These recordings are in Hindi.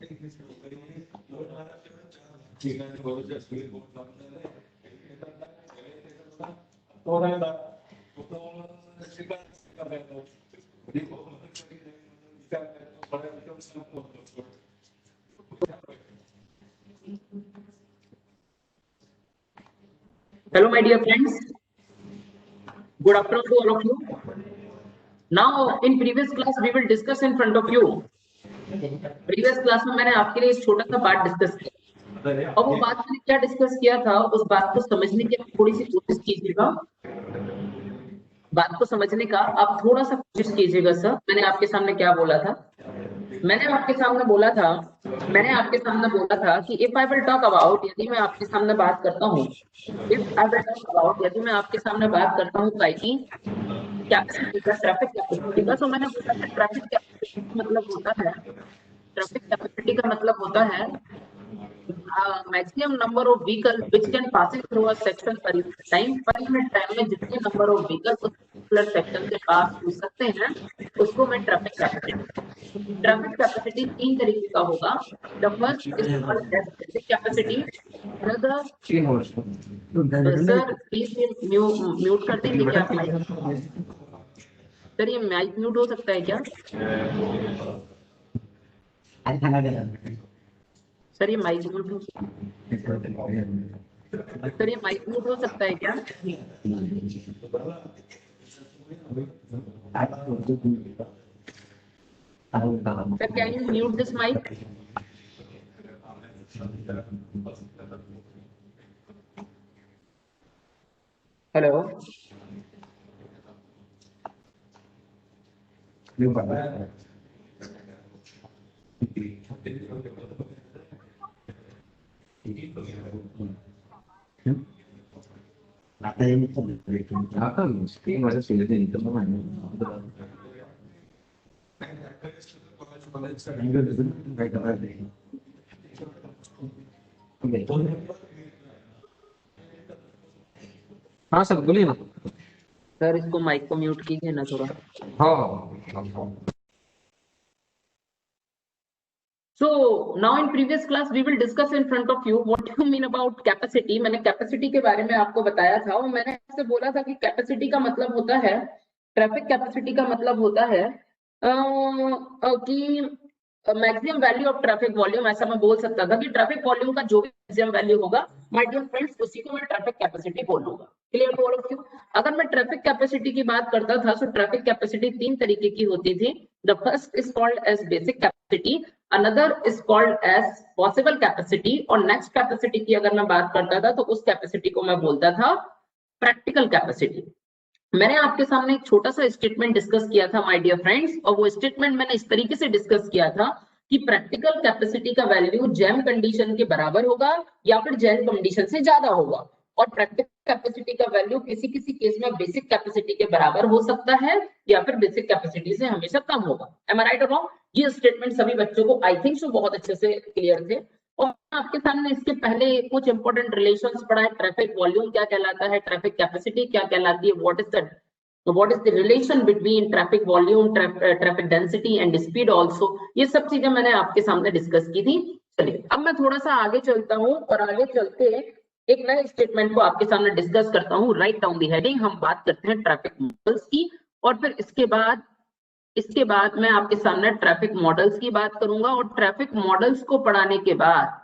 Hello, my dear friends. Good afternoon to all of you. Now, in previous class, we will discuss in front of you. Previous class में मैंने आपके लिए एक छोटा सा पार्ट डिस्कस किया और वो बात मैंने क्या डिस्कस किया था, उस बात को समझने की थोड़ी सी कोशिश कीजिएगा। बात को समझने का आप थोड़ा सा कोशिश कीजिएगा सर। मैंने आपके सामने क्या बोला था? मैंने आपके सामने बोला था कि if I will talk about, यदि मैं आपके सामने बात करता हूँ, if I will talk about, यदि मैं आपके सामने बात करता हूँ की कैपेसिटी का, ट्रैफिक कैपेसिटी का, तो मैंने बोला था ट्रैफिक कैपेसिटी का मतलब होता है, ट्रैफिक कैपेसिटी का मतलब होता है maximum number of vehicle which can passing through a section per unit time में जितने नंबर ऑफ व्हीकल उस पर्टिकुलर सेक्शन से पास हो सकते हैं उसको मैं ट्रैफिक कैपेसिटी तीन तरीके का होगा। The first is called as basic capacity, another sir please mute कर दीजिए क्या सर, ये माइक म्यूट हो सकता है क्या सर? ये माइक म्यूट हो सर, ये माइक म्यूट हो सकता है क्या? Sir, can you mute this mic? Hello. हाँ सर बोलिए ना सर, इसको माइक को म्यूट कीजिए ना थोड़ा। हाँ So now in previous class we will discuss in front of you what you mean about capacity। मैंने कैपेसिटी के बारे में आपको बताया था और मैंने आपसे बोला था कि कैपेसिटी का मतलब होता है, ट्रैफिक कैपेसिटी का मतलब होता है कि maximum value of traffic volume. ऐसा मैं बोल सकता था कि ट्रैफिक वॉल्यूम का जो भी मैक्सिमम वैल्यू होगा माय डियर फ्रेंड्स, उसी को मैं ट्रैफिक कैपेसिटी बोलूंगा। Clear to all of you? अगर मैं ट्रैफिक कैपेसिटी की बात करता था तो ट्रैफिक कैपेसिटी तीन तरीके की होती थी। The first is called as basic capacity, another is called as possible capacity और नेक्स्ट कैपेसिटी की अगर मैं बात करता था तो उस कैपेसिटी को मैं बोलता था प्रैक्टिकल कैपेसिटी। मैंने आपके सामने एक छोटा सा स्टेटमेंट डिस्कस किया था माय डियर फ्रेंड्स, और वो स्टेटमेंट मैंने इस तरीके से डिस्कस किया था कि प्रैक्टिकल कैपेसिटी का वैल्यू जैम कंडीशन के बराबर होगा या फिर जैम कंडीशन से ज्यादा होगा, और प्रैक्टिकल कैपेसिटी का वैल्यू किसी किसी केस में बेसिक कैपेसिटी के बराबर हो सकता है या फिर बेसिक कैपेसिटी से हमेशा कम होगा। एम आई राइट और रॉन्ग? ये स्टेटमेंट सभी बच्चों को आई थिंक सो बहुत अच्छे से क्लियर थे। और आपके सामने इसके पहले कुछ इंपॉर्टेंट रिलेशंस पढ़ा है। ट्रैफिक वॉल्यूम क्या कहलाता है, ट्रैफिक कैपेसिटी क्या कहलाती है, what is the relation between traffic volume, traffic density and speed also, ये सब चीजें मैंने आपके सामने डिस्कस की थी। चलिए अब मैं थोड़ा सा आगे चलता हूँ और आगे चलते एक नए स्टेटमेंट को आपके सामने डिस्कस करता हूँ। राइट डाउन दी हेडिंग, हम बात करते हैं ट्रैफिक मॉडल्स की, और फिर इसके बाद मैं आपके सामने ट्रैफिक मॉडल्स की बात करूंगा, और ट्रैफिक मॉडल्स को पढ़ाने के बाद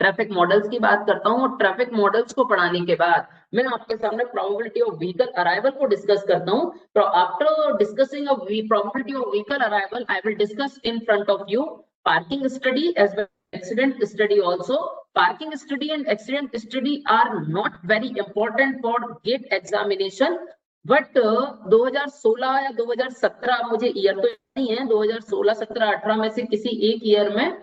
ट्रैफिक मॉडल्स की बात करता हूं, और ट्रैफिक मॉडल्स को पढ़ाने के बाद मैं आपके सामने प्रोबेबिलिटी ऑफ व्हीकल अराइवल को डिस्कस करता हूं। तो after discussing of probability of vehicle arrival I will discuss in front of you parking study as well accident study also. Parking study and accident study are not very important for GATE examination, but 2016 या 2017, मुझे ईयर तो नहीं है, 2016, 17, 18 में से किसी एक ईयर में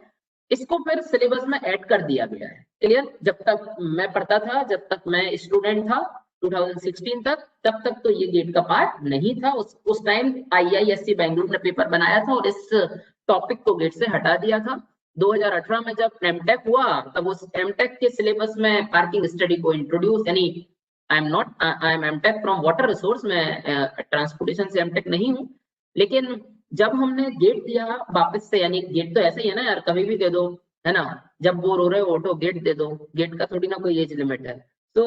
इसको फिर सिलेबस में ऐड कर दिया गया है। क्लियर? जब तक मैं पढ़ता था, जब तक मैं स्टूडेंट था 2016 तक, तब तक तो ये गेट का पार्ट नहीं था। उस टाइम IISc बेंगलुरु ने पेपर बनाया था और इस टॉपिक को गेट से हटा दिया था। 2018 में जब एमटेक हुआ तब उस एमटेक के सिलेबस में पार्किंग स्टडी को इंट्रोड्यूस, यानी I am MTech from water resource, मैं ट्रांसपोर्टेशन से एमटेक नहीं हूँ, लेकिन जब हमने गेट दिया वापस से, यानी गेट तो ऐसे ही है ना यार, कभी भी दे दो, है ना, जब बोर हो रहे हो ऑटो गेट दे दो, गेट का थोड़ी ना कोई एज लिमिट है। तो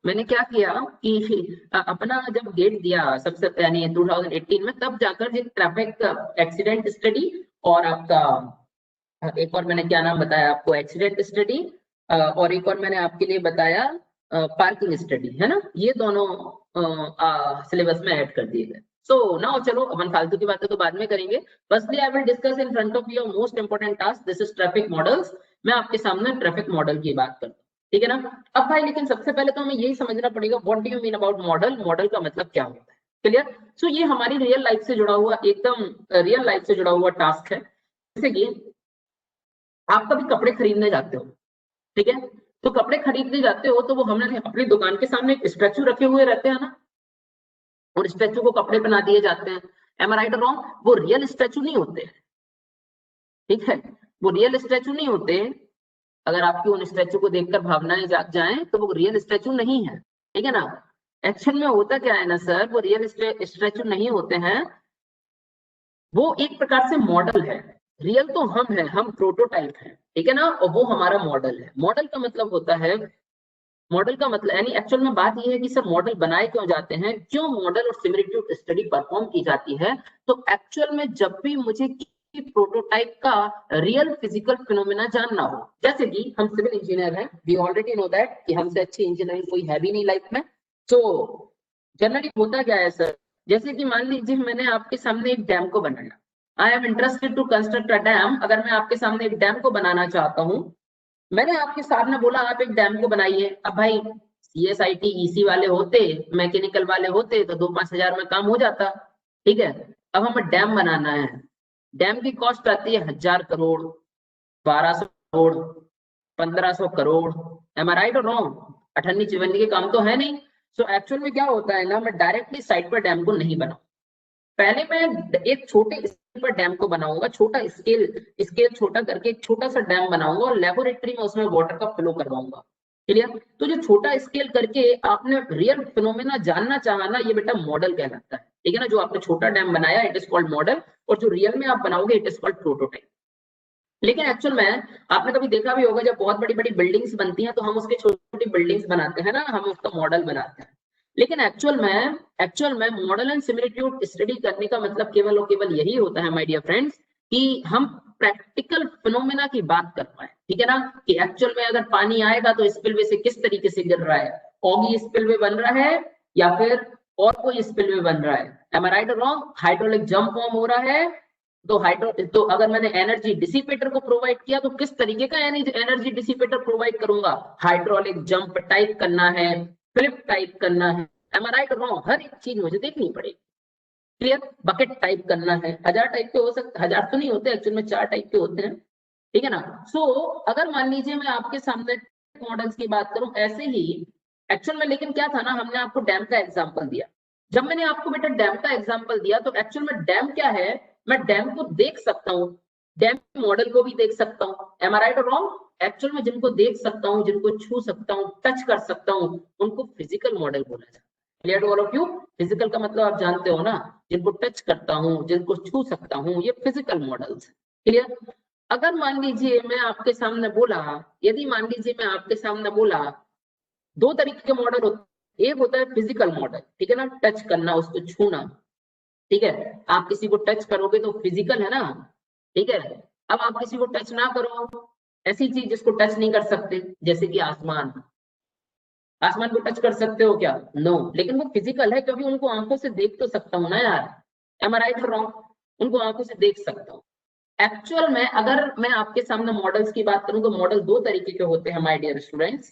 मैंने क्या किया कि अपना जब गेट दिया सबसे यानी 2018 में, तब जाकर एक ट्रैफिक एक्सीडेंट स्टडी और आपका एक और मैंने क्या नाम बताया आपको, एक्सीडेंट स्टडी, और एक और मैंने आपके लिए बताया पार्किंग स्टडी, है ना, ये दोनों सिलेबस में ऐड कर दिए गए। सो नाउ चलो अपन फालतू की बातें तो बाद में करेंगे। Firstly I will discuss in front of your most important task, this is traffic models. मैं आपके सामने ट्रैफिक मॉडल की बात करता हूँ, ठीक है ना। अब भाई लेकिन सबसे पहले तो हमें यही समझना पड़ेगा what do you mean about model, model का मतलब क्या होता है, क्लियर। सो ये हमारी रियल लाइफ से जुड़ा हुआ, एकदम रियल लाइफ से जुड़ा हुआ टास्क है। जैसे कि आप कभी कपड़े खरीदने जाते हो, ठीक है, तो कपड़े खरीदने जाते हो तो वो हमने अपनी दुकान के सामने एक स्टैचू रखे हुए रहते हैं ना, और स्टैचू को कपड़े पहना दिए जाते हैं, एम आई राइट और रॉन्ग। वो रियल स्टैचू नहीं होते, ठीक है, वो रियल स्टैचू नहीं होते। अगर आपकी उन स्टैचू को देखकर भावनाएं जाग जाएं तो वो रियल स्टैचू नहीं है, ठीक है ना। एक्शन में होता क्या है ना सर, वो रियल स्टैचू नहीं होते हैं, वो एक प्रकार से मॉडल है। रियल तो हम है, हम प्रोटोटाइप है, ठीक है ना, और वो हमारा मॉडल है। मॉडल का मतलब होता है, मॉडल का मतलब यानी एक्चुअल में बात यह है कि सर मॉडल बनाए क्यों जाते हैं, क्यों मॉडल और सिमिलिट्यूड स्टडी परफॉर्म की जाती है। तो एक्चुअल में जब भी मुझे प्रोटोटाइप का रियल फिजिकल फिनोमेना जानना हो, जैसे कि हम सिविल इंजीनियर हैं, वी ऑलरेडी नो दैट कि हमसे अच्छी इंजीनियरिंग कोई है भी नहीं लाइफ में। तो जनरली होता क्या है सर, जैसे कि मान लीजिए मैंने आपके सामने एक डैम को बनाया, I am interested to construct a dam. अगर मैं आपके सामने एक डैम को बनाना चाहता हूँ, मैंने आपके सामने बोला आप एक डैम को बनाइए। अब भाई CSIT EC वाले होते, मैकेनिकल वाले होते तो 2-5 हजार में काम हो जाता, ठीक है। अब हमें डैम बनाना है, डैम की कॉस्ट आती है 1000 crore, 1200 crore, 1500 crore, M I right और रॉन्ग। अठन्नी चिवन्नी के काम तो है नहीं। सो एक्चुअल में क्या होता है ना, मैं डायरेक्टली साइट पर डैम को नहीं बनाऊं, पहले मैं एक छोटे स्केल पर डैम को बनाऊंगा, छोटा स्केल, स्केल छोटा करके एक छोटा सा डैम बनाऊंगा और लेबोरेटरी में उसमें वाटर का फ्लो करवाऊंगा, क्लियर। तो जो छोटा स्केल करके आपने रियल फिनोमेना जानना चाहा ना, ये बेटा मॉडल कहलाता है, ठीक है ना। जो आपने छोटा डैम बनाया इट इज कॉल्ड मॉडल, और जो रियल में आप बनाओगे इट इज कॉल्ड प्रोटोटाइप। लेकिन एक्चुअल में आपने कभी देखा भी होगा, जब बहुत बड़ी बड़ी बिल्डिंग्स बनती हैं तो हम उसके छोटी छोटी बिल्डिंग्स बनाते हैं ना, हम उसका मॉडल बनाते हैं। लेकिन एक्चुअल में मॉडल एंड सिमिलिट्यूड स्टडी करने का मतलब केवल और केवल यही होता है माय डियर फ्रेंड्स, कि हम प्रैक्टिकल फिनोमेना की बात कर पाए, ठीक है ना। कि एक्चुअल में अगर पानी आएगा तो स्पिलवे से किस तरीके से गिर रहा है, ऑगी स्पिलवे बन रहा है या फिर और कोई स्पिलवे बन रहा है, एम आई राइट और रॉन्ग। हाइड्रोलिक जंप फॉर्म हो रहा है, तो अगर मैंने एनर्जी डिसिपेटर को प्रोवाइड किया तो किस तरीके का एनर्जी डिसिपेटर प्रोवाइड करूंगा, हाइड्रोलिक जंप टाइप करना है, फ्लिप टाइप करना है, एम आई राइट और रॉन्ग। हर एक चीज मुझे देखनी पड़ेगी, क्लियर। बकेट टाइप करना है, 1000 टाइप के हो सकते, 1000 तो नहीं होते एक्चुअल में, 4 टाइप के होते हैं, ठीक है ना। सो अगर मान लीजिए मैं आपके सामने मॉडल्स की बात करूं ऐसे ही एक्चुअल में, लेकिन क्या था ना, हमने आपको डैम का एग्जांपल दिया। जब मैंने आपको बेटा डैम का एग्जांपल दिया तो एक्चुअल में डैम क्या है, मैं डैम को देख सकता हूँ, डैम मॉडल को भी देख सकता हूँ, एम आई राइट और रॉन्ग। एक्चुअल में जिनको देख सकता हूँ, जिनको छू सकता हूँ, टच कर सकता हूँ, उनको फिजिकल मॉडल बोला जाता है। Clear to all of you. Physical का मतलब आप जानते हो ना, जिनको टच करता हूँ, जिनको छू सकता हूँ, ये फिजिकल मॉडल्स, क्लियर। अगर मान लीजिए मैं आपके सामने बोला, यदि मान लीजिए मैं आपके सामने बोला, दो तरीके के मॉडल होते, एक होता है फिजिकल मॉडल, ठीक है ना, टच करना, उसको छूना, ठीक है। आप किसी को टच करोगे तो फिजिकल है ना, ठीक है। अब आप किसी को टच ना करो, ऐसी चीज जिसको टच नहीं कर सकते, जैसे कि आसमान, आसमान को टच कर सकते हो क्या, नो, लेकिन वो फिजिकल है क्योंकि उनको आंखों से देख तो सकता हूँ ना यार, एम आई राइट और रॉन्ग, उनको आंखों से देख सकता हूँ। एक्चुअल में अगर मैं आपके सामने मॉडल्स की बात करूं तो मॉडल दो तरीके के होते हैं my dear students.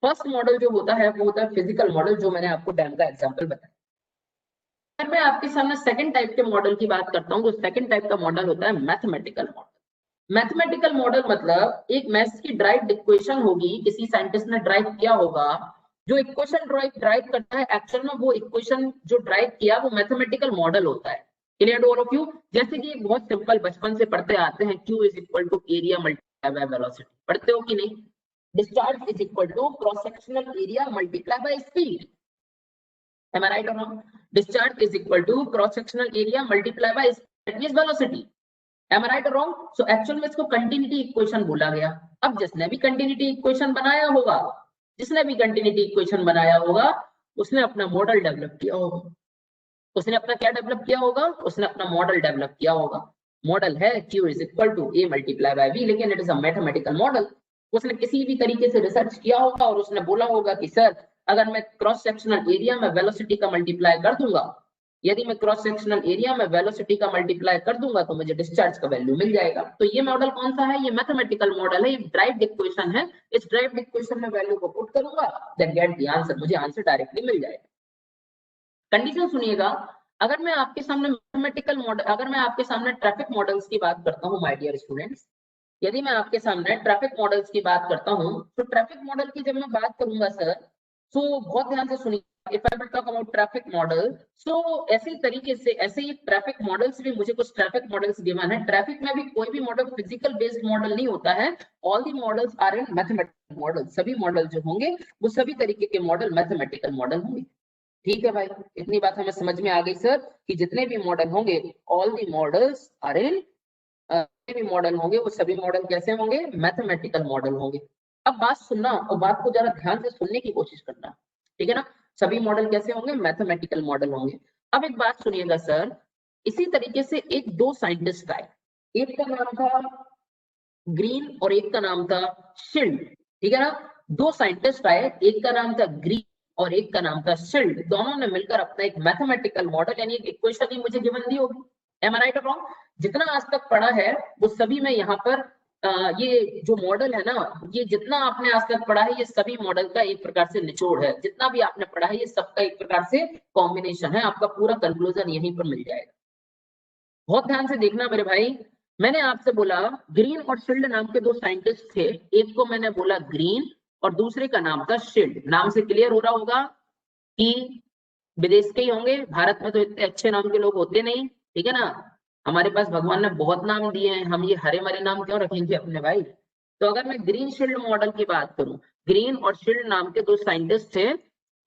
First model जो होता है वो होता है फिजिकल मॉडल, जो मैंने आपको डैम का एग्जांपल बताया। अगर मैं आपके सामने सेकंड टाइप के मॉडल की बात करता हूं तो सेकंड टाइप का मॉडल होता है मैथमेटिकल मॉडल। मैथमेटिकल मॉडल मतलब एक मैथ्स की ड्राइव इक्वेशन होगी, किसी साइंटिस्ट ने ड्राइव किया होगा, जो इक्वेशन ड्राइव करता है एक्चुअल में वो इक्वेशन जो ड्राइव किया वो मैथमेटिकल मॉडल होता है। Clear to all of you. जैसे कि एक बहुत सिंपल बचपन से पढ़ते आते हैं, Q is equal to area multiply by velocity, पढ़ते हो कि नहीं। Discharge is equal to cross sectional area multiply by speed. Am I right or wrong? Discharge is equal to cross sectional area multiply by that means velocity. Am I right or wrong? So actual में इसको कंटिन्यूटी इक्वेशन बोला गया। अब जिसने भी कंटिन्यूटी इक्वेशन बनाया होगा, जिसने भी कंटिन्यूटी इक्वेशन बनाया होगा, उसने अपना मॉडल डेवलप किया होगा। उसने अपना क्या डेवलप किया होगा? उसने अपना मॉडल डेवलप किया होगा। मॉडल है Q is equal to A multiply by V, लेकिन it is a mathematical model. उसने किसी भी तरीके से रिसर्च किया होगा और उसने बोला होगा कि सर अगर मैं क्रॉस सेक्शनल एरिया में वेलोसिटी का मल्टीप्लाई कर दूंगा, यदि मैं क्रॉस सेक्शनल एरिया में वेलोसिटी का मल्टीप्लाई कर दूंगा तो मुझे डिस्चार्ज का वैल्यू मिल जाएगा। तो ये मॉडल कौन सा है? ये मैथमेटिकल मॉडल है, ये ड्राइव्ड इक्वेशन है। इस ड्राइव्ड इक्वेशन में वैल्यू को पुट करूंगा, देन गेट द आंसर, मुझे आंसर डायरेक्टली मिल जाएगा। कंडीशन सुनिएगा, अगर मैं आपके सामने मैथमेटिकल मॉडल, अगर मैं आपके सामने ट्रैफिक मॉडल्स की बात करता हूं माय डियर स्टूडेंट्स, यदि मैं आपके सामने ट्रैफिक मॉडल्स की बात करता हूं, तो ट्रैफिक मॉडल की जब मैं बात करूंगा सर, तो बहुत ध्यान से सुनिए। If I will talk about traffic model, so ऐसे तरीके से ऐसे ही ट्रैफिक मॉडल्स भी, मुझे कुछ ट्रैफिक मॉडल्स गिवन है। ट्रैफिक में भी कोई भी मॉडल फिजिकल बेस्ड मॉडल नहीं होता है, all the models are in mathematical model. सभी मॉडल जो होंगे वो सभी तरीके के मॉडल मैथमेटिकल मॉडल होंगे। ठीक है भाई, इतनी बात हमें समझ में आ गई सर कि जितने भी मॉडल होंगे all the models are in, भी मॉडल होंगे वो सभी मॉडल कैसे होंगे? मैथमेटिकल मॉडल होंगे। अब बात सुनना और बात को जरा ध्यान से सुनने की कोशिश करना, ठीक है ना? सभी मॉडल कैसे होंगे? मैथमेटिकल मॉडल होंगे। अब एक बात सुनिएगा सर, इसी तरीके से एक दो साइंटिस्ट आए, एक का नाम था ग्रीन और एक का नाम था शिल्ड, ठीक है ना? दो साइंटिस्ट आए, एक का नाम था ग्रीन और एक का नाम था शिल्ड। दोनों ने मिलकर अपना एक मैथमेटिकल मॉडल यानी एक इक्वेशन ही मुझे गिवन दी होगी। एम आई राइट और रॉन्ग? जितना आज तक पढ़ा है वो सभी में यहाँ पर ये जो मॉडल है ना, ये जितना आपने आज तक पढ़ा है ये सभी मॉडल का एक प्रकार से निचोड़ है। जितना भी आपने पढ़ा है ये सबका एक प्रकार से कॉम्बिनेशन है, आपका पूरा कंक्लूजन यहीं पर मिल जाएगा। बहुत ध्यान से देखना मेरे भाई, मैंने आपसे बोला ग्रीन और शिल्ड नाम के दो साइंटिस्ट थे, एक को मैंने बोला ग्रीन और दूसरे का नाम था शिल्ड। नाम से क्लियर हो रहा होगा कि विदेश के ही होंगे, भारत में तो इतने अच्छे नाम के लोग होते नहीं, ठीक है ना? हमारे पास भगवान ने बहुत नाम दिए हैं, हम ये हरे मरे नाम क्यों रखेंगे अपने भाई? तो अगर मैं ग्रीन शिल्ड मॉडल की बात करूं, ग्रीन और शिल्ड नाम के दो साइंटिस्ट थे,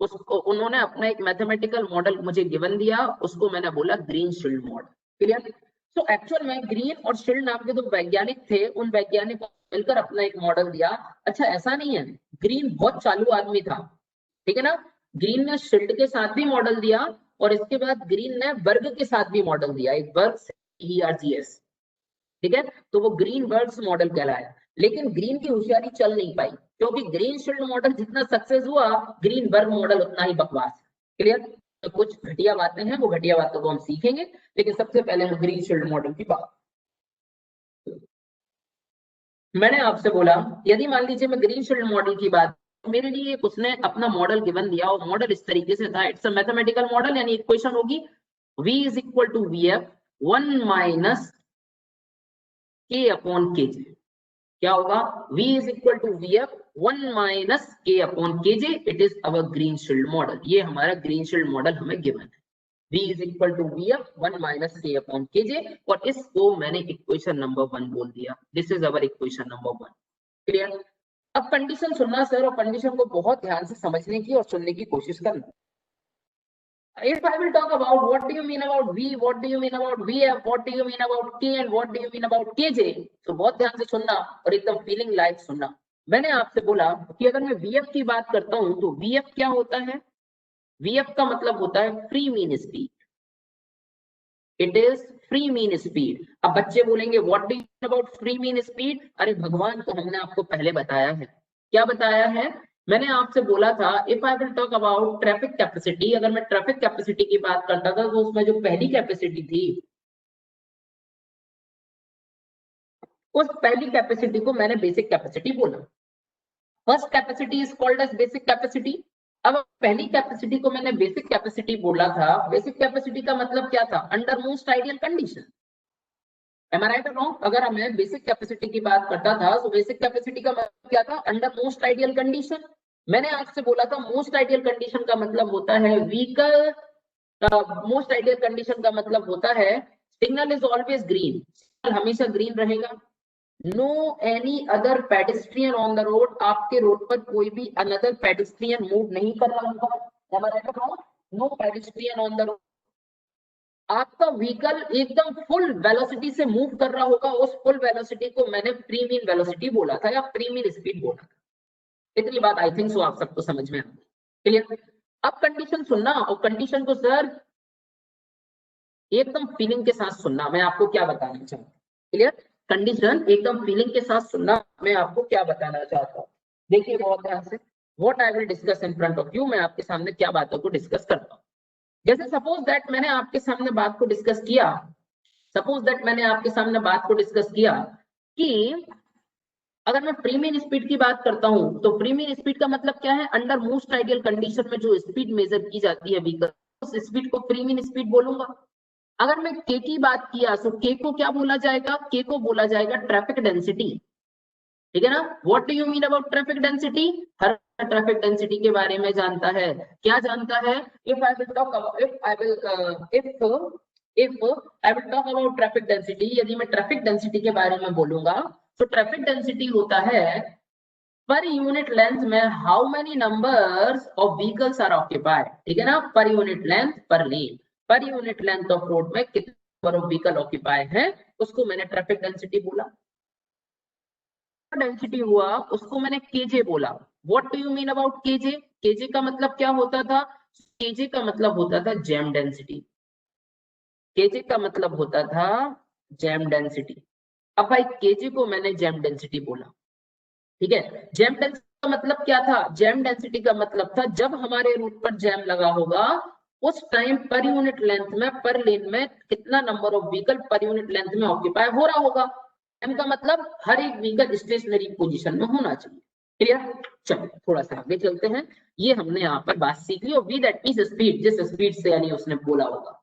उसको उन्होंने अपना एक मैथमेटिकल मॉडल मुझे गिवन दिया, उसको मैंने बोला ग्रीन शिल्ड मॉडल। क्लियर? तो एक्चुअल में ग्रीन और शिल्ड नाम के दो वैज्ञानिक थे, उन वैज्ञानिकों ने मिलकर अपना एक मॉडल दिया। अच्छा ऐसा नहीं है, ग्रीन बहुत चालू आदमी था, ठीक है ना? ग्रीन ने शिल्ड के साथ भी मॉडल दिया और इसके बाद ग्रीन ने वर्ग के साथ भी मॉडल दिया, एक वर्ग ERGS, ठीक है? तो वो ग्रीन वर्ग्स मॉडल कहलाया। लेकिन ग्रीन की होशियारी चल नहीं पाई, क्योंकि ग्रीन शिल्ड मॉडल जितना सक्सेस हुआ, ग्रीन वर्ग मॉडल उतना ही बकवास। क्लियर? तो कुछ घटिया बातें हैं, वो घटिया बातों को हम सीखेंगे, लेकिन सबसे पहले हम ग्रीन शिल्ड मॉडल की बात। मैंने आपसे बोला यदि मान लीजिए मैं ग्रीन शिल्ड मॉडल की बात, मेरे लिए उसने अपना मॉडल गिवन दिया और मॉडल इस तरीके से था, इट्स अ मैथमेटिकल मॉडल, यानी इक्वेशन होगी V is equal to VF 1 minus K upon KJ। क्या होगा? V is equal to VF 1 minus K upon KJ। It is our Greenshields model, ये हमारा ग्रीन शिल्ड मॉडल हमें गिवन है। V is equal to VF 1 minus K upon KJ, और इसको मैंने इक्वेशन नंबर 1 बोल दिया। This is our equation number 1। Clear? अब कंडीशन सुनना सर, और कंडीशन को बहुत ध्यान से समझने की और सुनने की कोशिश करना। If I will talk about what do you mean about V, what do you mean about VF, what do you mean about K and what do you mean about KJ, तो बहुत ध्यान से सुनना और एकदम फीलिंग लाइक सुनना। मैंने आपसे बोला कि अगर मैं VF की बात करता हूं तो VF क्या होता है? VF का मतलब होता है free mean speed, it is free mean speed. अब बच्चे बोलेंगे what do you mean about free mean speed? अरे भगवान, तो हमने आपको पहले बताया है। क्या बताया है? मैंने आपसे बोला था if I will talk about traffic capacity, अगर मैं ट्रैफिक कैपेसिटी की बात करता था तो उसमें जो पहली कैपेसिटी थी, उस पहली कैपेसिटी को मैंने बेसिक कैपेसिटी बोला। First capacity is called as basic capacity. अब पहली कैपेसिटी को मैंने बेसिक कैपेसिटी बोला था। बेसिक कैपेसिटी का मतलब क्या था? Under most ideal condition. Am I right or wrong? अगर मैं बेसिक कैपेसिटी की बात करता था तो बेसिक कैपेसिटी का मतलब क्या था? Under most ideal condition. मैंने आपसे बोला था मोस्ट आइडियल कंडीशन का मतलब होता है व्हीकल, मोस्ट आइडियल कंडीशन का मतलब होता है signal is always green, signal हमेशा ग्रीन रहेगा। No any other pedestrian on the road, आपके रोड पर कोई भी अनदर पेडेस्ट्रियन मूव नहीं कर रहा होगा। No pedestrian on the road, आपका व्हीकल एकदम फुल वेलोसिटी से मूव कर रहा होगा, उस फुल वेलोसिटी को मैंने प्री मीन वेलोसिटी बोला था या प्री मीन स्पीड बोला था। इतनी बात आई थिंक सो आप सबको समझ में आ गई, क्लियर। अब कंडीशन सुनना, और कंडीशन को सर एकदम फीलिंग के साथ सुनना, मैं आपको क्या बताना चाहता हूँ, क्लियर। कंडीशन एकदम फीलिंग के साथ सुनना, मैं आपको क्या बताना चाहता हूँ। देखिए बहुत ध्यान से, what I will discuss in front of you, मैं आपके सामने क्या बातों को डिस्कस करता हूँ। जैसे सपोज दैट मैंने आपके सामने बात को डिस्कस किया, सपोज दैट मैंने आपके सामने बात को डिस्कस किया कि अगर मैं प्री मीन स्पीड की बात करता हूं, तो प्री मीन स्पीड का मतलब क्या है, अंडर मोस्ट आइडियल कंडीशन में जो स्पीड मेजर की जाती है व्हीकल, उस स्पीड को प्री मीन स्पीड बोलूंगा। अगर मैं के की बात किया तो के को क्या बोला जाएगा, के को बोला जाएगा ट्रैफिक डेंसिटी, ठीक है ना। What do you mean about traffic density, her traffic density के बारे में जानता है, क्या जानता है। If I will talk about if I will talk about traffic density, यदि मैं ट्रैफिक डेंसिटी के बारे में बोलूंगा, तो ट्रैफिक डेंसिटी होता है पर यूनिट लेंथ में how many numbers of vehicles are occupied, ठीक है ना। पर यूनिट लेंथ पर लेन, पर यूनिट लेंथ ऑफ रोड में कितने नंबर ऑफ व्हीकल ऑक्यूपाइड है, उसको मैंने ट्रैफिक डेंसिटी बोला। डेंसिटी हुआ उसको मैंने केजे बोला। What do you mean about KJ, KJ का मतलब क्या होता था, केजे का मतलब होता था जैम डेंसिटी, केजे का मतलब होता था जैम डेंसिटी। अब भाई केजे को मैंने जैम डेंसिटी बोला, ठीक है। जैम डेंसिटी का मतलब क्या था, जैम डेंसिटी का मतलब था जब हमारे रूट पर जैम लगा होगा, उस टाइम पर यूनिट लेंथ में, पर लेन में कितना नंबर ऑफ व्हीकल पर यूनिट लेंथ में ऑक्यूपाई हो रहा होगा। एम का मतलब हर एक व्हीकल स्टेशनरी पोजीशन में होना चाहिए, क्लियर। चलो थोड़ा सा आगे चलते हैं, ये हमने यहाँ पर बात सीख ली, और वी दैट मींस स्पीड, जिस स्पीड से यानी उसने बोला होगा।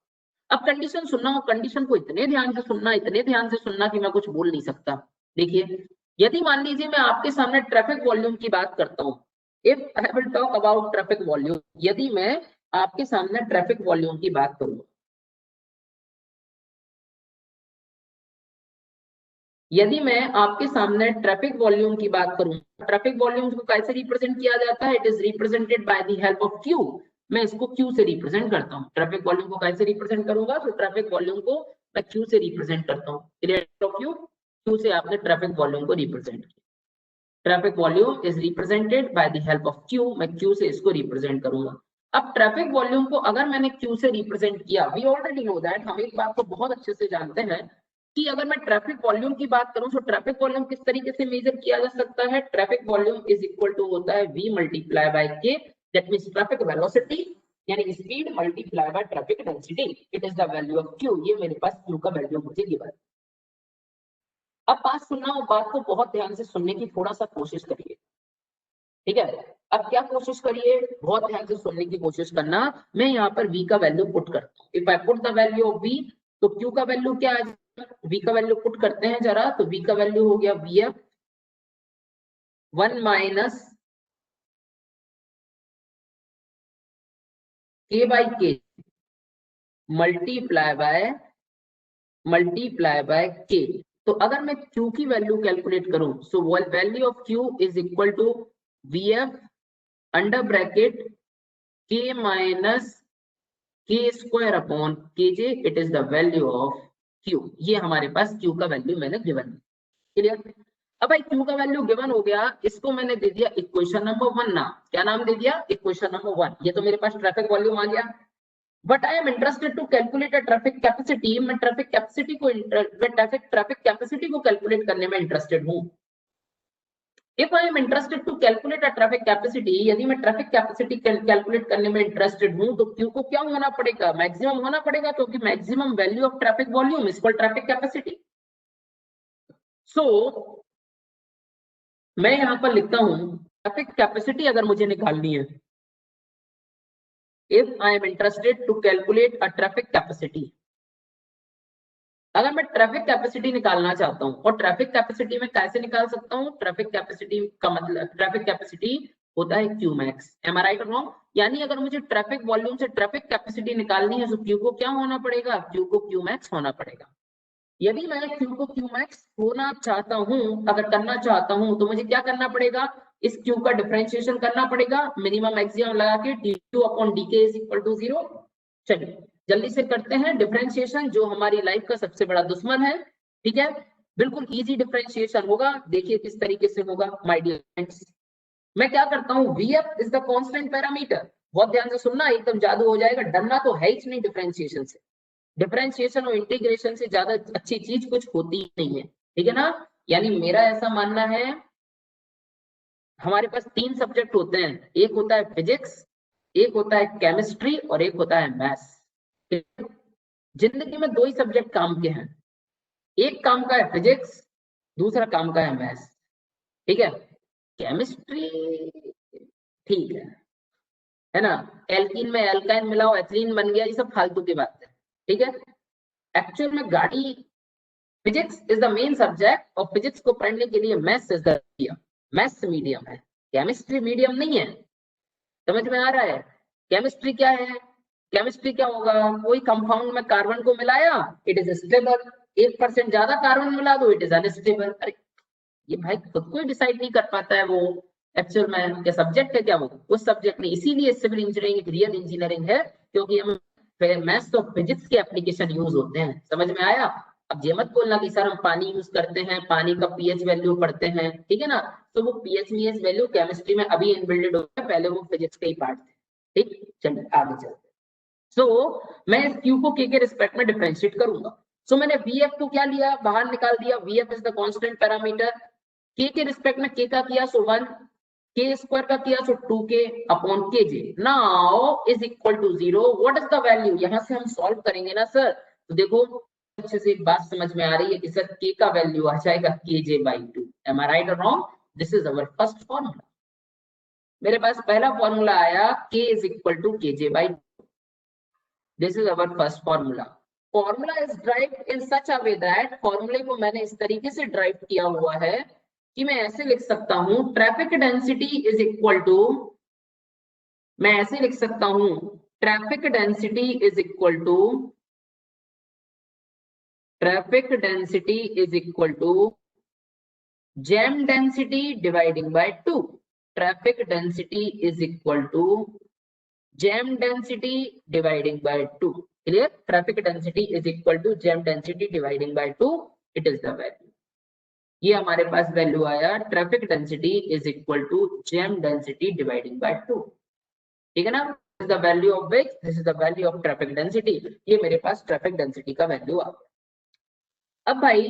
अब कंडीशन सुनना, और कंडीशन को इतने ध्यान से सुनना, इतने ध्यान से सुनना कि मैं कुछ बोल नहीं सकता। देखिए, यदि मान लीजिए मैं आपके सामने ट्रैफिक वॉल्यूम की बात करता हूँ, if I will talk about traffic volume, यदि मैं आपके सामने ट्रैफिक वॉल्यूम की बात करूँ, यदि मैं आपके सामने ट्रैफिक वॉल्यूम की बात करूं, ट्रैफिक वॉल्यूम को कैसे रिप्रेजेंट किया जाता है, it is represented by the help of Q. मैं इसको क्यू से रिप्रेजेंट करता हूं। ट्रैफिक वॉल्यूम को कैसे रिप्रेजेंट करूंगा, तो ट्रैफिक वॉल्यूम को मैं क्यू से रिप्रेजेंट करता हूँ। क्यू से आपने ट्रैफिक वॉल्यूम को रिप्रेजेंट किया। Traffic volume is represented by the help of Q, मैं क्यू से इसको रिप्रेजेंट करूंगा। अब ट्रैफिक वॉल्यूम को अगर मैंने क्यू से रिप्रेजेंट किया, वी ऑलरेडी नो दैट, हम एक बात को बहुत अच्छे से जानते हैं कि अगर मैं ट्रैफिक वॉल्यूम की बात करूं, तो ट्रैफिक वॉल्यूम किस तरीके से मेजर किया जा सकता है। Traffic volume is equal to होता है v multiply by k, that means traffic velocity यानी speed multiply by traffic density, it is the value of q। ये मेरे पास q का वैल्यू मुझे गिवन है। अब बात सुनना, और बात को बहुत ध्यान से सुनने की थोड़ा सा कोशिश करिए, ठीक है। अब क्या कोशिश करिए, बहुत ध्यान से सुनने की कोशिश करना। मैं यहाँ पर v का वैल्यू पुट करता हूँ। If I put the value of v, तो q का वैल्यू क्या है, v का वैल्यू पुट करते हैं जरा, तो v का वैल्यू हो गया vf 1 minus k by k multiply by k। तो अगर मैं q की वैल्यू कैलकुलेट करूं, so value of q is equal to vf under bracket k minus k square upon kj, it is the value of q। ये हमारे पास q का वैल्यू मैंने गिवन, क्लियर। अब भाई q का वैल्यू गिवन हो गया, इसको मैंने दे दिया इक्वेशन नंबर 1 नाम। क्या नाम दे दिया, इक्वेशन नंबर 1। ये तो मेरे पास ट्रैफिक वॉल्यूम आ गया, but I am interested to calculate a traffic capacity. मैं ट्रैफिक कैपेसिटी को कैलकुलेट करने में इंटरेस्टेड हूं। If I am interested to calculate a traffic capacity, यदि मैं ट्रैफिक कैपेसिटी कैलकुलेट करने में इंटरेस्टेड हूं, तो Q को क्या होना पड़ेगा, मैक्सिमम होना पड़ेगा, क्योंकि maximum value of traffic volume is called traffic capacity. So मैं यहां पर लिखता हूं ट्रैफिक कैपेसिटी अगर मुझे निकालनी है, if I am interested to calculate a traffic capacity, अगर मैं ट्रैफिक कैपेसिटी निकालना चाहता हूं, और ट्रैफिक कैपेसिटी में कैसे निकाल सकता हूं, ट्रैफिक कैपेसिटी का मतलब, ट्रैफिक कैपेसिटी होता है Q max, M I right और रॉन्ग। यानी अगर मुझे ट्रैफिक वॉल्यूम से ट्रैफिक कैपेसिटी निकालनी है, तो क्यू को क्या होना पड़ेगा, क्यू को क्यू मैक्स होना पड़ेगा। यदि मैं क्यू को क्यू मैक्स होना चाहता हूं, अगर करना चाहता हूं, तो मुझे क्या करना पड़ेगा, इस क्यू का डिफरेंशिएशन करना पड़ेगा मिनिमम मैक्सिमम लगा के d2 upon dk is equal to 0। चलिए जल्दी से करते हैं डिफरेंशिएशन, जो हमारी लाइफ का सबसे बड़ा दुश्मन है। ठीक है, बिल्कुल इजी डिफरेंशिएशन होगा, देखिए किस तरीके से होगा माय डियर फ्रेंड्स। मैं क्या करता हूँ, vf is the constant parameter, बहुत ध्यान से सुनना, एकदम जादू हो जाएगा, डरना तो है ही नहीं डिफरेंशिएशन से। डिफरेंशिएशन और इंटीग्रेशन से ज्यादा अच्छी चीज कुछ होती ही नहीं है, ठीक है ना। यानी मेरा ऐसा मानना है, हमारे पास 3 सब्जेक्ट होते हैं, एक होता है फिजिक्स, एक होता है केमिस्ट्री और एक होता है मैथ्स। जिंदगी में 2 ही सब्जेक्ट काम के हैं, एक काम का है फिजिक्स, दूसरा काम का है मैथ्स। ठीक है, केमिस्ट्री ठीक है ना, एल्कीन में एल्काइन मिलाओ एथिलीन बन गया, ये सब फालतू की बात है। ठीक है, एक्चुअल में गाड़ी, physics is the main subject और फिजिक्स को पढ़ने के लिए maths is the medium, maths medium है, केमिस्ट्री मीडियम नहीं है। समझ में आ रहा है, केमिस्ट्री क्या है, केमिस्ट्री क्या होगा, कोई कंपाउंड में कार्बन को मिलाया इट इज स्टेबल, 1% ज्यादा कार्बन मिला दो इट इज अनस्टेबल। अरे ये भाई खुद को डिसाइड नहीं कर पाता है वो एक्चुअल में क्या सब्जेक्ट है क्या वो उस सब्जेक्ट नहीं। इसीलिए सिविल इंजीनियरिंग एक रियल इंजीनियरिंग है, क्योंकि हम मैथ्स और फिजिक्स के एप्लीकेशन यूज होते हैं। समझ में आया। अब ये मत बोलना कि सर हम पानी यूज करते हैं, पानी का पीएच वैल्यू पढ़ते हैं, ठीक है ना, तो वो पीएच मीएच वैल्यू केमिस्ट्री में अभी इनबिल्डेड होता है, पहले वो फिजिक्स के ही पार्ट थे। ठीक, चलिए आगे चलते हैं। सो मैं इस क्यू को के रिस्पेक्ट में डिफरेंशिएट करूंगा। सो मैंने वीएफ को क्या लिया, बाहर निकाल दिया, VF is the constant parameter, के रिस्पेक्ट में के का किया सो 1, के स्क्वायर का किया so 2k upon kj, now is equal to 0। What is the value, यहां से हम सॉल्व करेंगे ना सर, तो देखो अच्छे से एक बात समझ में आ रही है कि सर k का वैल्यू आ जाएगा kj/2। एम आई राइट और wrong, this is our first formula. मेरे पास पहला फॉर्मूला आया k is equal to kj/2, this is our first formula. Formula is derived in such a way that, फॉर्मूले को मैंने इस तरीके से ड्राइव किया हुआ है कि मैं ऐसे लिख सकता हूं, traffic density is equal to, मैं ऐसे लिख सकता हूं, traffic density is equal to, traffic density is equal to jam density dividing by 2, traffic density is equal to jam density dividing by 2। Clear, traffic density is equal to jam density dividing by 2, it is the value. ये हमारे पास वैल्यू आया, traffic density is equal to jam density dividing by 2। ठीक है ना, this is the value of which, this is the value of traffic density. ये मेरे पास ट्रैफिक डेंसिटी का वैल्यू आ गया। अब भाई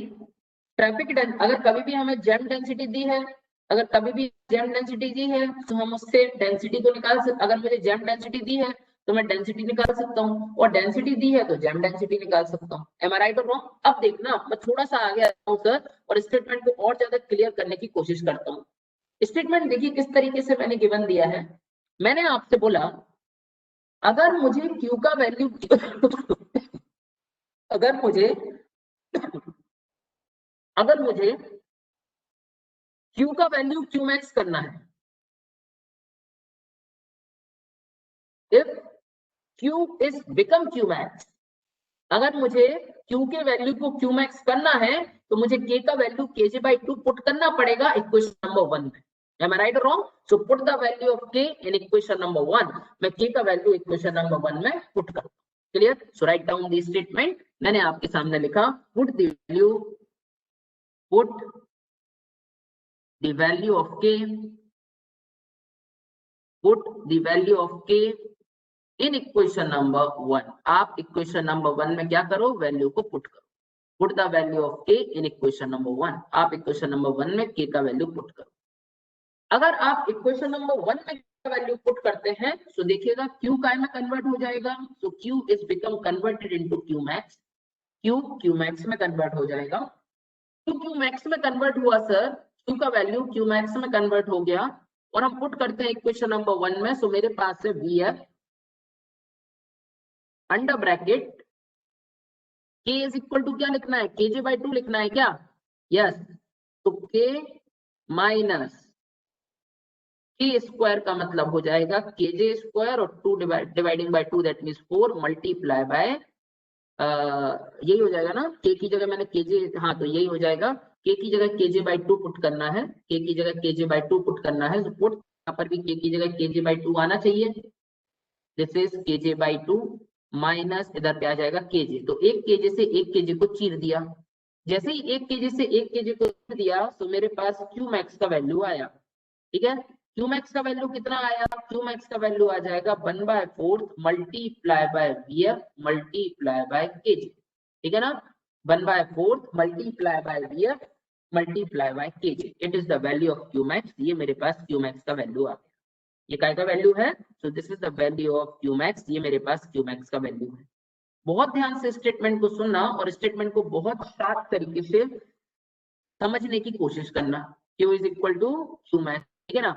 ट्रैफिक अगर कभी भी हमें जैम डेंसिटी दी है, अगर कभी भी जैम डेंसिटी दी है तो हम उससे डेंसिटी को निकाल सकते, अगर मुझे जैम डेंसिटी दी है तो मैं डेंसिटी निकाल सकता हूँ, और डेंसिटी दी है तो जैम डेंसिटी निकाल सकता हूँ। एम आई राइट और रॉन्ग। अब देखना मैं थोड़ा सा आगे आता हूँ सर, और स्टेटमेंट को और ज्यादा क्लियर करने की कोशिश करता हूँ। स्टेटमेंट देखिए किस तरीके से मैंने गिवन दिया है। मैंने आपसे बोला अगर मुझे क्यू का वैल्यू अगर मुझे क्यू का वैल्यू क्यू मैक्स करना है, if Q is become Q max, अगर मुझे क्यू के वैल्यू को क्यू मैक्स करना है तो मुझे के का वैल्यू kj/2 पुट करना पड़ेगा इक्वेशन नंबर 1 में। Am I right or wrong? So put the value of k in equation number 1. मैं k का वैल्यू इक्वेशन नंबर 1 में पुट करूँ। Clear? So write down the statement. मैंने आपके सामने लिखा, put the value of k, put the value of k in equation number 1. आप इक्वेशन नंबर 1 में क्या करो, वैल्यू को पुट करो। Put the value of k in equation number 1. आप इक्वेशन नंबर 1 में k का वैल्यू पुट करो। अगर आप इक्वेशन नंबर 1 में वैल्यू पुट करते हैं तो देखिएगा q काय में कन्वर्ट हो जाएगा, तो q is become converted into q max, q max में कन्वर्ट हो जाएगा। तो q मैक्स में कन्वर्ट हुआ सर, q का वैल्यू q मैक्स में कन्वर्ट हो गया, और हम पुट करते हैं इक्वेशन नंबर 1 में। सो मेरे पास है vf under bracket k is equal to क्या लिखना है, kj/2 लिखना है क्या, यस, तो k माइनस k स्क्वायर का मतलब हो जाएगा kj स्क्वायर और 2 dividing by 2 that means 4 multiply by यही हो जाएगा ना, k की जगह मैंने kj, हाँ तो यही हो जाएगा के की जगह kj/2 पुट करना है, के की जगह kj/2 पुट करना है, तो पुट यहाँ पर भी के की जगह kj/2 आना चाहिए। दिस इज kj/2 माइनस इधर पे आ जाएगा kj, तो 1 kj से 1 kj को चीर दिया। जैसे ही 1 kj से 1 kj को चीर दिया तो मेरे पास qmax का वैल्यू आया। ठीक है, qmax का वैल्यू कितना आया? qmax का वैल्यू आ जाएगा 1/4 multiply by vf multiply by kj। ठीक है ना, 1/4 multiply by vf multiply by kj, it is the value of qmax। ये मेरे पास qmax का वैल्यू आ गया। ये काय का वैल्यू है? So this is the value of qmax। ये मेरे पास qmax का वैल्यू है। बहुत ध्यान से स्टेटमेंट को सुनना और स्टेटमेंट को बहुत शार्प तरीके से समझने की कोशिश करना। q is equal to qmax, ठीक है ना,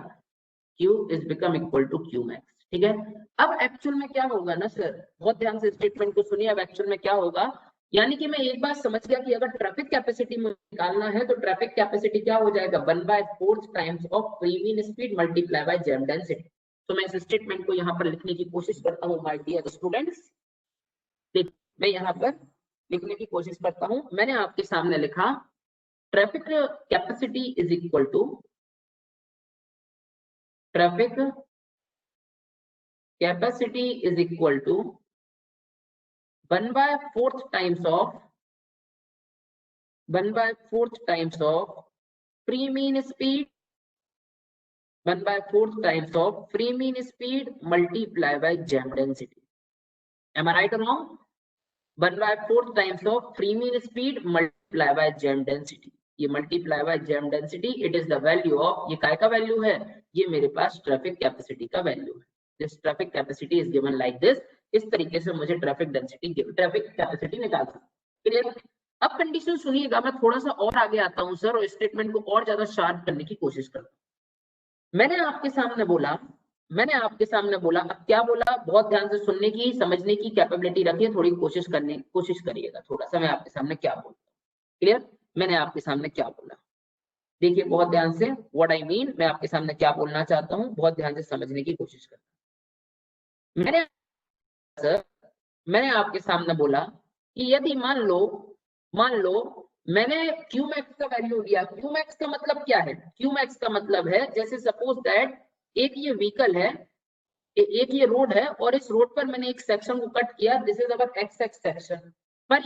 q is become equal to qmax। ठीक है, अब एक्चुअल में क्या होगा ना सर, बहुत ध्यान से स्टेटमेंट को सुनिए। अब एक्चुअल में क्या होगा, यानी कि मैं एक बात समझ गया कि अगर ट्रैफिक कैपेसिटी में निकालना है तो ट्रैफिक कैपेसिटी क्या हो जाएगा? 1/4 times of free mean speed multiply bye jam density. तो मैं इस स्टेटमेंट को यहाँ पर लिखने की कोशिश करता हूँ माय डियर स्टूडेंट्स। मैं यहाँ पर लिखने की कोशिश करता हूँ। मैंने आपके सामने लिखा traffic capacity is equal to traffic capacity is equal to 1/4 times of free mean speed 1/4 times of free mean speed multiply by jam density. Am I right or wrong? 1/4 times of free mean speed multiply by jam density. ये multiply by jam density, it is the value of, ये काय का वैल्यू है? ये मेरे पास ट्रैफिक कैपेसिटी का वैल्यू है। This traffic capacity is given like this. इस तरीके से मुझे ट्रैफिक कैपेसिटी निकालना। क्लियर? अब कंडीशन सुनिएगा, मैं थोड़ा सा और आगे आता हूं सर और स्टेटमेंट को और ज्यादा शार्प करने की कोशिश करता हूं। मैंने आपके सामने बोला, अब क्या बोला, बहुत ध्यान से सुनने की, समझने की कैपेबिलिटी रखिए, थोड़ी कोशिश करिएगा थोड़ा सा मैं आपके सामने क्या बोलता हूँ। क्लियर? मैंने आपके सामने क्या बोला, देखिए बहुत ध्यान से, व्हाट आई मीन, मैं आपके सामने क्या बोलना चाहता हूँ, बहुत ध्यान से समझने की कोशिश करता हूँ। मैंने आपके सामने बोला कि यदि मान लो मैंने qmax का वैल्यू लिया। qmax का मतलब क्या है? qmax का मतलब है, जैसे सपोज दैट एक ये व्हीकल है, एक ये रोड है और इस रोड पर मैंने एक सेक्शन को कट किया। This is our x x section. Per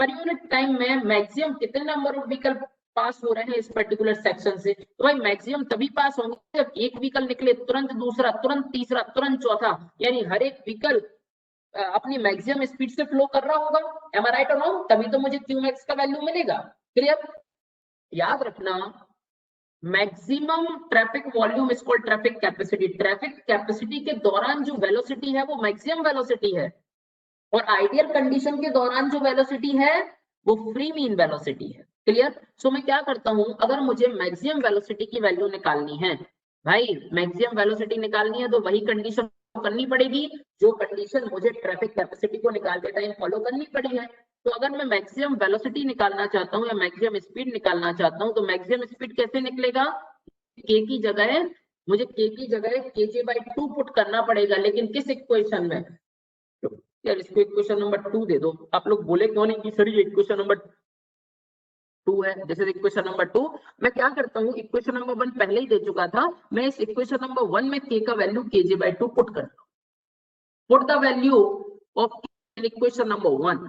unit time में मैक्सिमम कितने नंबर ऑफ व्हीकल पास हो रहे हैं इस पर्टिकुलर सेक्शन से? तो भाई मैक्सिमम तभी पास होंगे जब एक व्हीकल निकले तुरंत दूसरा, तुरंत तीसरा, तुरंत चौथा, यानी हर एक व्हीकल अपनी मैक्सिमम स्पीड से फ्लो कर रहा होगा। एम आई राइट और रॉन्ग? तभी तो मुझे qmax का वैल्यू मिलेगा। क्लियर? याद रखना, maximum traffic volume is called traffic capacity. Traffic capacity के दौरान जो वेलोसिटी है वो मैक्सिमम वेलोसिटी है, और आइडियल कंडीशन के दौरान जो वेलोसिटी है वो फ्री मीन वेलोसिटी है। क्लियर? सो मैं क्या करता हूं, अगर मुझे मैक्सिमम वेलोसिटी की वैल्यू निकालनी है, भाई मैक्सिमम वेलोसिटी निकालनी है तो वही कंडीशन करनी पड़ेगी जो कंडीशन मुझे ट्रैफिक कैपेसिटी को निकालते टाइम फॉलो करनी पड़ी है। तो अगर मैं मैक्सिमम वेलोसिटी निकालना चाहता हूं या मैक्सिमम स्पीड निकालना चाहता हूं, तो मैक्सिमम स्पीड कैसे निकलेगा? के की जगह मुझे kj/2 पुट करना पड़ेगा, लेकिन किस इक्वेशन में? यार इसको इक्वेशन नंबर 2 दे दो। आप लोग बोले क्यों नहीं कि सर ये इक्वेशन नंबर 2 है? This is equation number 2। मैं क्या करता हूँ, इक्वेशन नंबर 1 पहले ही दे चुका था, मैं इस इक्वेशन नंबर 1 में k का वैल्यू kj/2 पुट करता हूँ। Put the value of in equation number 1,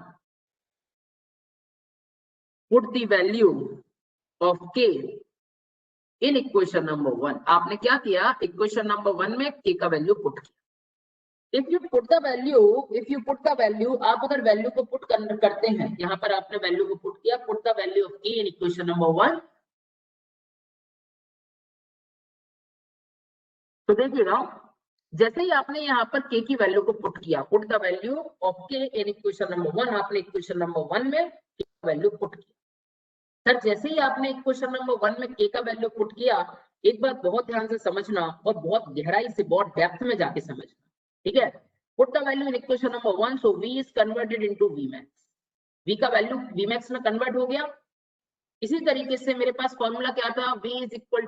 put the value of k in equation number 1। आपने क्या किया, इक्वेशन नंबर 1 में k का वैल्यू पुट किया। If you put the value, आप अगर वैल्यू को पुट करते हैं, यहाँ पर आपने वैल्यू को पुट किया, put the value of k in equation number 1। तो देखिएगा, जैसे ही आपने यहाँ पर k की वैल्यू को पुट किया, put the value of k in equation number 1, आपने इक्वेशन नंबर 1 में k का वैल्यू पुट किया। सर जैसे ही आपने इक्वेशन नंबर 1 में k का वैल्यू पुट किया, एक बात बहुत ध्यान से समझना और बहुत गहराई से, बहुत डेप्थ में जाके समझना, ठीक है? Put the value in equation number 1, so v is converted into vmax। v का वैल्यू vmax में कन्वर्ट हो गया। इसी तरीके से मेरे पास फॉर्मूला क्या था, v is equal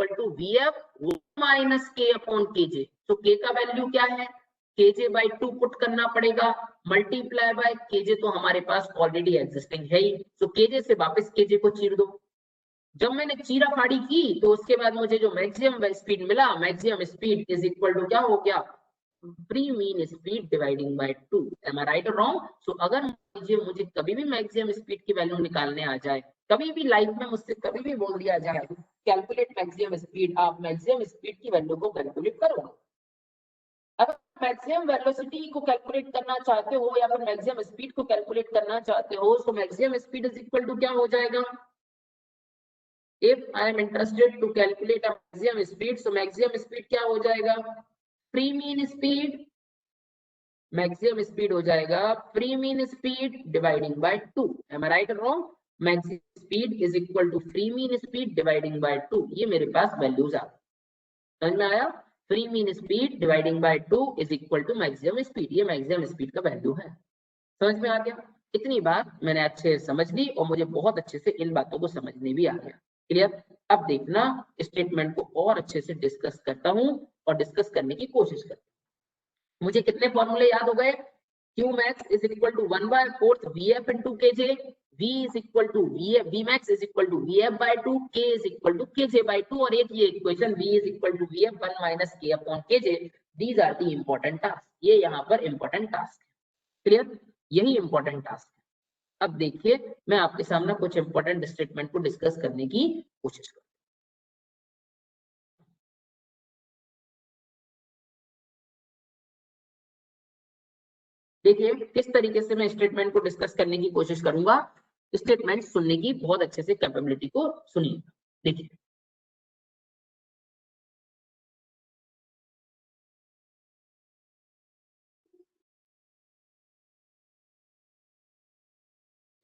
to vf minus k upon kj। तो k का वैल्यू क्या है? kj/2 पुट करना पड़ेगा, मल्टीप्लाई बाय kj तो हमारे पास ऑलरेडी एग्जिस्टिंग है ही, तो kj से वापस kj को चीर दो। जब मैंने चीरा फाड़ी की तो उसके बाद मुझे जो मैक्सिमम स्पीड मिला, maximum speed is equal to क्या हो गया, free mean speed dividing by 2। Am I right और रॉन्ग? सो अगर मुझे कभी भी मैक्सिमम स्पीड की वैल्यू निकालने आ जाए, कभी भी लाइफ में मुझसे कभी भी बोल दिया जाए कैलकुलेट मैक्सिमम स्पीड, आप मैक्सिमम स्पीड की वैल्यू को कैलकुलेट करो। अगर मैक्सिमम वेलोसिटी को कैलकुलेट करना चाहते हो या फिर मैक्सिमम स्पीड को कैलकुलेट करना चाहते हो, तो maximum speed is equal to क्या हो जाएगा, if I am interested to calculate a maximum speed, so maximum speed क्या हो जाएगा, free mean speed, maximum speed हो जाएगा free mean speed dividing by 2। am I right or wrong? maximum speed is equal to free mean speed dividing by 2। ये मेरे पास वैल्यूज आ गई, समझ में आया? free mean speed dividing by 2 is equal to maximum speed, ये maximum speed का वैल्यू है। समझ में आ गया? इतनी बात मैंने अच्छे से समझ ली और मुझे बहुत अच्छे से इन बातों को समझने भी आ गया। क्लियर? अब देखना स्टेटमेंट को और अच्छे से डिस्कस करता हूं और डिस्कस करने की कोशिश करता हूं। मुझे कितने फॉर्मूले याद हो गए, Q max is equal to 1/4 VF into KJ, V is equal to VF, V max is equal to VF by 2, K is equal to KJ by 2 और एक ये equation V is equal to VF 1 minus K upon KJ। These are the important tasks, ये यहाँ पर important task है। क्लियर? यही important task है। अब देखिए मैं आपके सामने कुछ इंपॉर्टेंट स्टेटमेंट को डिस्कस करने की कोशिश करूं। देखिए किस तरीके से मैं स्टेटमेंट को डिस्कस करने की कोशिश करूंगा, स्टेटमेंट सुनने की बहुत अच्छे से कैपेबिलिटी को सुनिए। देखिए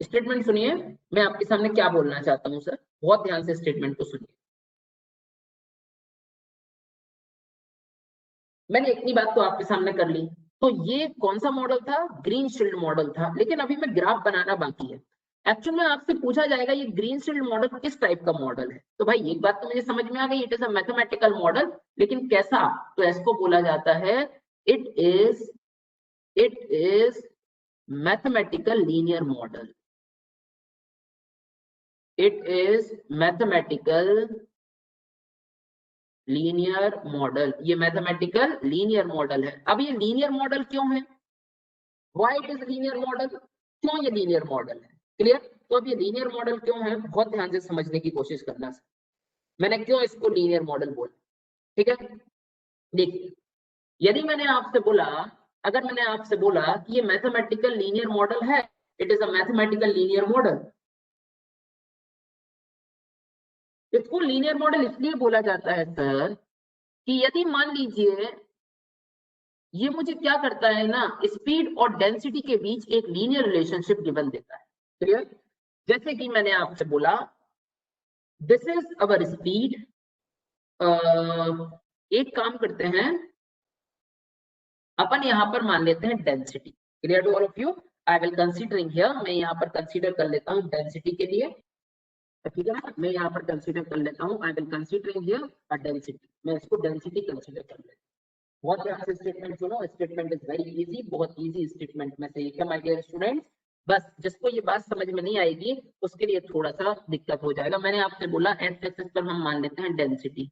स्टेटमेंट सुनिए, मैं आपके सामने क्या बोलना चाहता हूं सर, बहुत ध्यान से स्टेटमेंट को सुनिए। मैंने इतनी बात तो आपके सामने कर ली, तो ये कौन सा मॉडल था, ग्रीन शील्ड मॉडल था, लेकिन अभी मैं ग्राफ बनाना बाकी है। एक्चुअल में आपसे पूछा जाएगा ये ग्रीन शील्ड मॉडल किस टाइप का मॉडल है, तो भाई एक बात तो मुझे समझ में आ गई, it is a mathematical model, लेकिन कैसा, तो इसको बोला जाता है it is mathematical linear model, it is mathematical linear model, ये मैथमेटिकल लीनियर मॉडल है। अब ये लीनियर मॉडल क्यों है, why it is linear model, क्यों ये लीनियर मॉडल है? क्लियर? तो अब ये लीनियर मॉडल क्यों है, बहुत ध्यान से समझने की कोशिश करना सर, मैंने क्यों इसको लीनियर मॉडल बोला। ठीक है, देखिए यदि मैंने आपसे बोला, अगर मैंने आपसे बोला कि ये मैथमेटिकल लीनियर मॉडल है, it is a mathematical linear model, इसको लीनियर मॉडल इसलिए बोला जाता है सर कि यदि मान लीजिए ये मुझे क्या करता है ना, स्पीड और डेंसिटी के बीच एक लीनियर रिलेशनशिप गिवन देता है। क्लियर? जैसे कि मैंने आपसे बोला दिस इज अवर स्पीड, एक काम करते हैं अपन यहाँ पर मान लेते हैं density. Clear to all of you? I will considering here, मैं यहाँ पर कंसीडर कर लेता हूँ डेंसिटी के लिए, ठीक है ना, मैं यहाँ पर कंसीडर कर लेता हूँ, आई will considering here a density, मैं इसको डेंसिटी कंसीडर कर लेता हूँ। बहुत ध्यान से स्टेटमेंट सुनो, स्टेटमेंट इज वेरी इजी, बहुत इजी स्टेटमेंट में से एक है माय डियर स्टूडेंट्स। बस जिसको ये बात समझ में नहीं आएगी उसके लिए थोड़ा सा दिक्कत हो जाएगा। मैंने आपसे बोला एक्स एक्सिस पर हम मान लेते हैं डेंसिटी,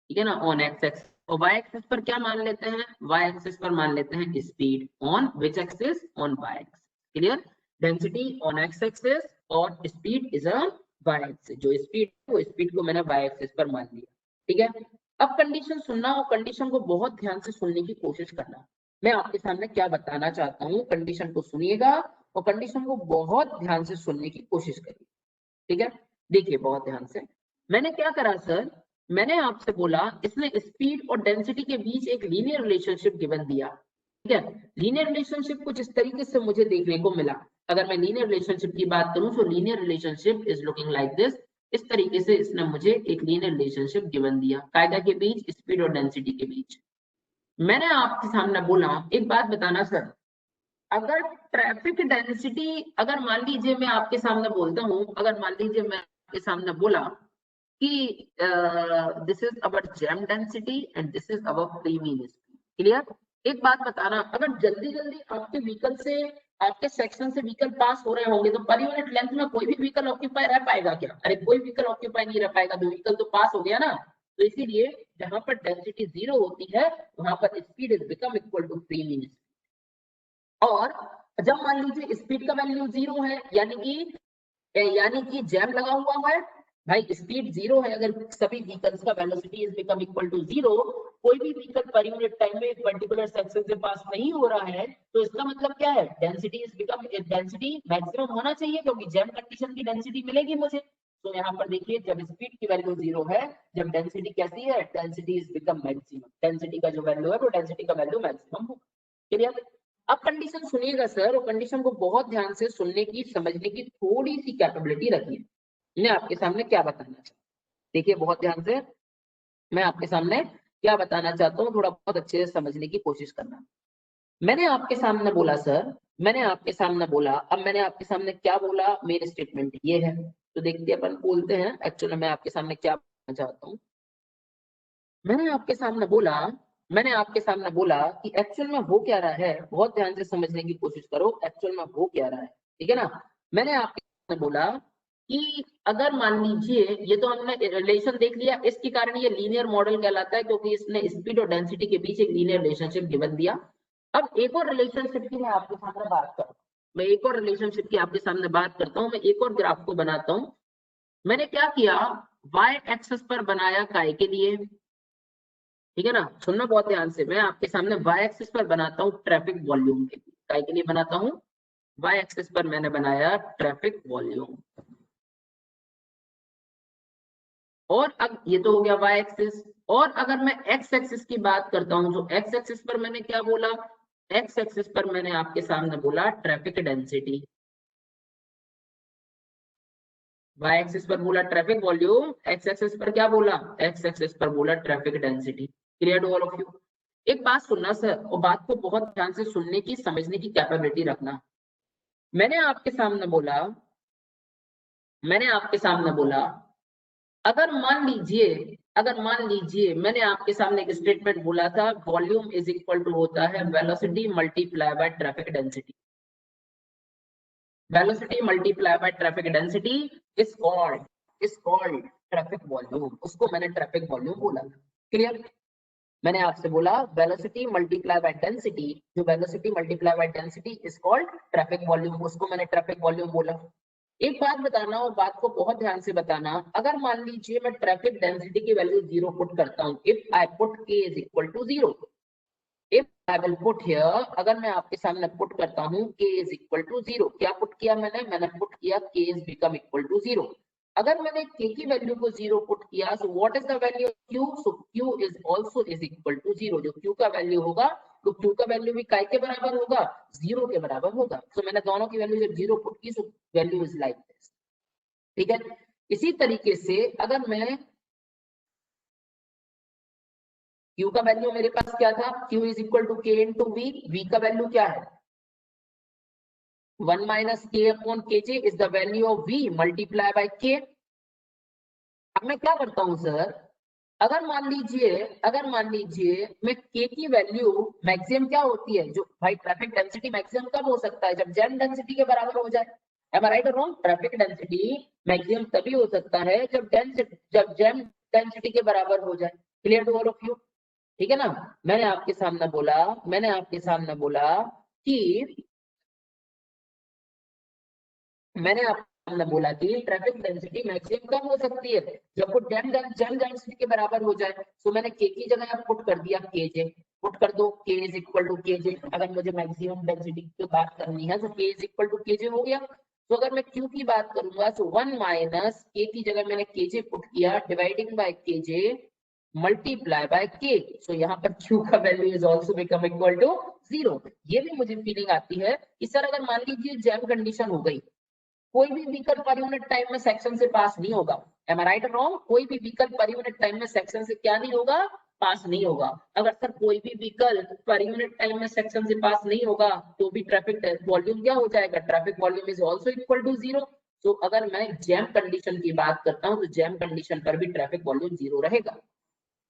ठीक है ना, ऑन एक्स एक्सिस, और वाई एक्सिस पर क्या मान लेते हैं, वाई एक्सिस पर मान लेते हैं speed, on which axis, on Y axis. Clear? Density on X axis और speed is on Y axis, जो स्पीड वो स्पीड को मैंने वाई एक्सिस पर मान लिया। ठीक है, अब कंडीशन सुनना और कंडीशन को बहुत ध्यान से सुनने की कोशिश करना, मैं आपके सामने क्या बताना चाहता हूँ, कंडीशन को सुनिएगा और कंडीशन को बहुत ध्यान से सुनने की कोशिश करिए। ठीक है, देखिए बहुत ध्यान से, मैंने क्या करा सर, मैंने आपसे बोला इसने स्पीड और डेंसिटी के बीच एक लीनियर रिलेशनशिप गिवन दिया। ठीक है, लीनियर रिलेशनशिप कुछ इस तरीके से मुझे देखने को मिला। अगर मैं लीनियर रिलेशनशिप की बात करूं तो linear relationship is looking like this, इस तरीके से इसने मुझे एक लीनियर रिलेशनशिप गिवन दिया, कायदा के बीच, स्पीड और डेंसिटी के बीच। मैंने आपके सामने बोला एक बात बताना सर, अगर ट्रैफिक डेंसिटी, अगर मान लीजिए मैं आपके सामने बोलता हूं, अगर मान लीजिए मैं आपके सामने बोला कि this is our jam density and this is our free mean speed, clear? एक बात बताना, अगर जल्दी जल्दी आपके व्हीकल से, आपके सेक्शन से व्हीकल पास हो रहे होंगे तो पर यूनिट लेंथ में कोई भी व्हीकल ऑक्यूपाई रह पाएगा क्या? अरे कोई व्हीकल ऑक्यूपाई नहीं रह पाएगा, दो व्हीकल तो पास हो गया ना। तो इसीलिए जहां पर डेंसिटी 0 होती है वहां पर speed is become equal to free mean speed. और जब मान लीजिए स्पीड का वैल्यू 0 है, यानी कि जैम लगा हुआ है, भाई स्पीड 0 है, अगर सभी व्हीकल्स का velocity is become equal to 0, कोई भी व्हीकल पर यूनिट टाइम में एक पर्टिकुलर सेक्शन से पास नहीं हो रहा है, तो इसका मतलब क्या है? Density is become, density maximum होना चाहिए क्योंकि जैम कंडीशन की डेंसिटी मिलेगी मुझे। तो यहाँ पर देखिए जब स्पीड की वैल्यू 0 है, जब डेंसिटी कैसी है? Density is become maximum, density का जो वैल्यू है वो डेंसिटी का वैल्यू मैक्सिमम होगा। क्लियर? अब कंडीशन सुनिएगा सर, और कंडीशन को बहुत ध्यान से सुनने की, समझने की थोड़ी सी कैपेबिलिटी रखिए। मैं आपके सामने क्या बताना चाहता हूँ, देखिए बहुत ध्यान से, मैं आपके सामने क्या बताना चाहता हूँ, थोड़ा बहुत अच्छे से समझने की कोशिश करना। मैंने आपके सामने बोला सर, मैंने आपके सामने बोला, अब मैंने आपके सामने क्या बोला, मेरी स्टेटमेंट ये है। तो देखते अपन बोलते हैं एक्चुअली मैं आपके सामने क्या बोलना चाहता हूँ। मैंने आपके सामने बोला कि एक्चुअल में हो क्या रहा है, बहुत ध्यान से समझने की कोशिश करो, एक्चुअल में हो क्या रहा है, ठीक है ना? मैंने आपके सामने बोला कि अगर मान लीजिए, ये तो हमने रिलेशन देख लिया, इसके कारण ये लीनियर मॉडल कहलाता है क्योंकि इसने स्पीड और डेंसिटी के बीच एक लीनियर रिलेशनशिप गिवन दिया। अब एक और रिलेशनशिप की मैं आपके सामने बात करूं, मैं एक और रिलेशनशिप की आपके सामने बात करता हूं, मैं एक और ग्राफ को बनाता हूं। मैंने क्या किया, y एक्सिस पर बनाया काय के लिए, ठीक है ना? सुनना बहुत ध्यान से, मैं आपके सामने y एक्सिस पर बनाता हूँ ट्रैफिक वॉल्यूम के लिए, काय के लिए बनाता हूँ? y एक्सिस पर मैंने बनाया ट्रैफिक वॉल्यूम। और अब ये तो हो गया y एक्सिस, और अगर मैं x एक्सिस की बात करता हूं तो x एक्सिस पर मैंने क्या बोला? x एक्सिस पर मैंने आपके सामने बोला ट्रैफिक डेंसिटी, y एक्सिस पर बोला ट्रैफिक वॉल्यूम, x एक्सिस पर क्या बोला? x एक्सिस पर बोला traffic density. Clear to all of you? एक बात सुनना सर, और बात को बहुत ध्यान से सुनने की, समझने की कैपेबिलिटी रखना। मैंने आपके सामने बोला, अगर मान लीजिए मैंने आपके सामने एक स्टेटमेंट बोला था, वॉल्यूम इज इक्वल टू होता है velocity multiply by traffic density, velocity multiply by traffic density is called traffic volume, उसको मैंने ट्रैफिक वॉल्यूम बोला। क्लियर? मैंने आपसे बोला वेलोसिटी मल्टीप्लाई बाय डेंसिटी, जो velocity multiply by density is called traffic volume, उसको मैंने ट्रैफिक वॉल्यूम बोला। एक बात बताना, और बात को बहुत ध्यान से बताना, अगर मान लीजिए मैं ट्रैफिक डेंसिटी की वैल्यू 0 पुट करता हूं, if I put k is equal to 0, if I will put here, अगर मैं आपके सामने पुट करता हूं k इज इक्वल टू 0, क्या पुट किया मैंने पुट किया k is become equal to 0। अगर मैंने k की वैल्यू को 0 पुट किया, so what is the value of q? So q is also is equal to 0, जो q का वैल्यू होगा, तो q का वैल्यू भी काय के बराबर होगा? 0 के बराबर होगा। सो मैंने दोनों की वैल्यू जब 0 पुट की, so value is like this, ठीक है? इसी तरीके से अगर मैं Q का वैल्यू मेरे पास क्या था? Q is equal to k into V, V का वैल्यू क्या है? 1 minus k upon kj is the value of v multiply by k। अब मैं क्या करता हूं सर, अगर मान लीजिए मैं k की वैल्यू मैक्सिमम क्या होती है, जो भाई ट्रैफिक डेंसिटी मैक्सिमम कब हो सकता है? जब जैम डेंसिटी के बराबर हो जाए। एम आई राइट और रॉन्ग? ट्रैफिक डेंसिटी मैक्सिमम तभी हो सकता है जब जैम डेंसिटी के बराबर हो जाए। Clear to all of you? ठीक है ना? मैंने आपके सामने बोला कि ट्रैफिक डेंसिटी मैक्सिमम कब हो सकती है? जब वो जैम डेंसिटी के बराबर हो जाए। सो मैंने के की जगह पुट कर दिया केजे, पुट कर दो के इज इक्वल टू केजे। अगर मुझे मैक्सिमम डेंसिटी की बात करनी है तो के इज इक्वल टू केजे हो गया। तो अगर मैं क्यू की बात करूंगा तो 1 माइनस के की जगह मैंने केजे पुट किया, dividing by KJ multiply by K. So यहाँ पर Q का value is also become equal to 0। ये भी मुझे फीलिंग आती है कि सर अगर मान लीजिए जैम कंडीशन हो गई, कोई भी व्हीकल पर यूनिट टाइम में सेक्शन से पास नहीं होगा। एम आई राइट और रॉन्ग? कोई भी व्हीकल पर यूनिट टाइम में सेक्शन से क्या नहीं होगा? पास नहीं होगा। अगर सर कोई भी व्हीकल पर यूनिट टाइम में सेक्शन से पास नहीं होगा तो भी ट्रैफिक वॉल्यूम क्या हो जाएगा? Traffic volume is also equal to 0। तो अगर मैं जैम कंडीशन की बात करता हूं तो जैम कंडीशन पर भी ट्रैफिक वॉल्यूम 0 रहेगा।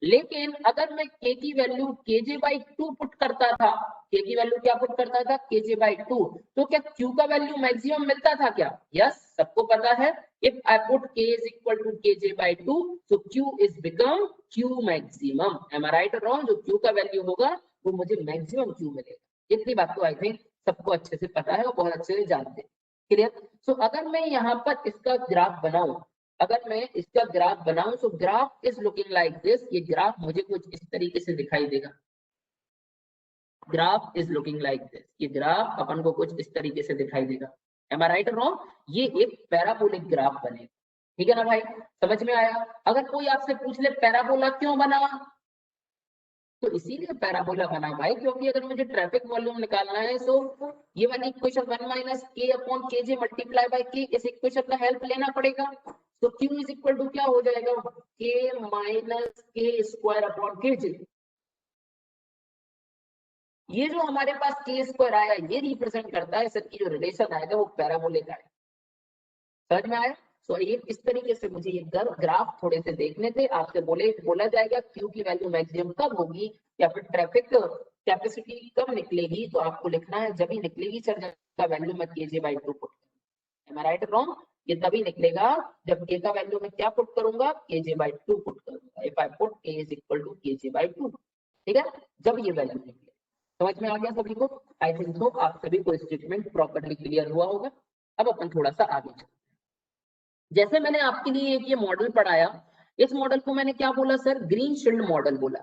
लेकिन अगर मैं k की वैल्यू kj/2 पुट करता था, k की वैल्यू क्या पुट करता था, kj/2, तो क्या q का वैल्यू मैक्सिमम मिलता था क्या? यस, सबको पता है, if I put k is equal to kj/2, so q is become q maximum. Am I right और रॉन्ग? जो q का वैल्यू होगा वो मुझे मैक्सिमम q मिलेगा। इतनी बात तो आई थिंक सबको अच्छे से पता है और बहुत अच्छे से जानते हैं। क्लियर? सो अगर मैं यहाँ पर इसका ग्राफ बनाऊं, अगर मैं इसका ग्राफ बनाऊं, तो graph is looking like this. ये ग्राफ मुझे कुछ इस तरीके से दिखाई देगा। Graph is looking like this. ये ग्राफ अपन को कुछ इस तरीके से दिखाई देगा। एम आई राइट और रॉन्ग? ये एक पैराबोलिक ग्राफ बनेगा। ठीक है ना भाई? समझ में आया? अगर कोई आपसे पूछ ले पैराबोला क्यों बना, तो इसीलिए पैराबोला बना भाई, क्योंकि अगर मुझे ट्रैफिक वॉल्यूम निकालना है, सो ये वाली इक्वेशन 1 माइनस के अपॉन के जे मल्टीप्लाई बाय के, इस इक्वेशन का हेल्प लेना पड़ेगा। तो क्यू इज इक्वल टू क्या हो जाएगा, के माइनस के स्क्वायर अपॉन के जे। ये जो हमारे पास के स्क्वायर आया, ये रिप्रेजेंट करता है सर की जो रिलेशन आएगा वो पैराबोलिक आएगा। समझ में आया? सो ये इस तरीके से मुझे ये ग्राफ थोड़े से देखने थे। आपसे बोला जाएगा क्यू की वैल्यू मैक्सिमम कब होगी या फिर ट्रैफिक कैपेसिटी कब निकलेगी, तो आपको लिखना है जब ही निकलेगी सर जब वैल्यू मैं kj/2 put. M I right wrong? ये तभी निकलेगा जब k का वैल्यू मैं क्या पुट करूंगा, kj/2 पुट करूंगा। If I put k is equal to kj/2, ठीक है, जब ये वैल्यू निकले। समझ में आ गया सभी को? आई थिंक सो आप सभी को स्टेटमेंट प्रॉपर्ली क्लियर हुआ होगा। अब अपन थोड़ा सा आगे चलते हैं। जैसे मैंने आपके लिए एक ये मॉडल पढ़ाया, इस मॉडल को मैंने क्या बोला सर, ग्रीन शील्ड मॉडल बोला।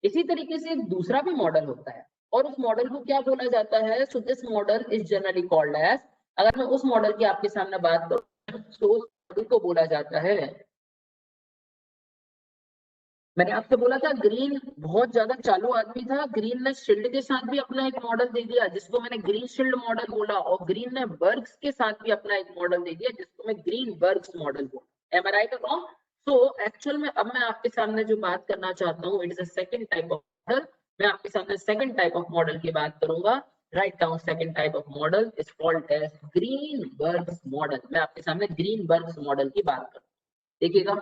इसी तरीके से एक दूसरा भी मॉडल होता है और उस मॉडल को क्या बोला जाता है, so this model is generally called as, अगर मैं उस मॉडल की आपके सामने बात करूं तो उस मॉडल को बोला जाता है, मैंने आपसे बोला था ग्रीन बहुत ज्यादा चालू आदमी था, ग्रीन ने शील्ड के साथ भी अपना एक मॉडल दे दिया जिसको मैंने ग्रीन शील्ड मॉडल बोला, और ग्रीन ने बर्ग्स के साथ भी अपना एक मॉडल दे दिया जिसको मैं ग्रीन बर्ग्स मॉडल बोला। एम आई राइट और रॉन्ग? सो एक्चुअल में अब मैं आपके सामने जो बात करना चाहता हूँ, it is a second type of model. मैं आपके सामने सेकंड टाइप ऑफ मॉडल की बात करूंगा। Write down, second type of model is called as Greenberg's model. मैं आपके सामने ग्रीन बर्ग्स मॉडल की बात करूँ, देखिएगा।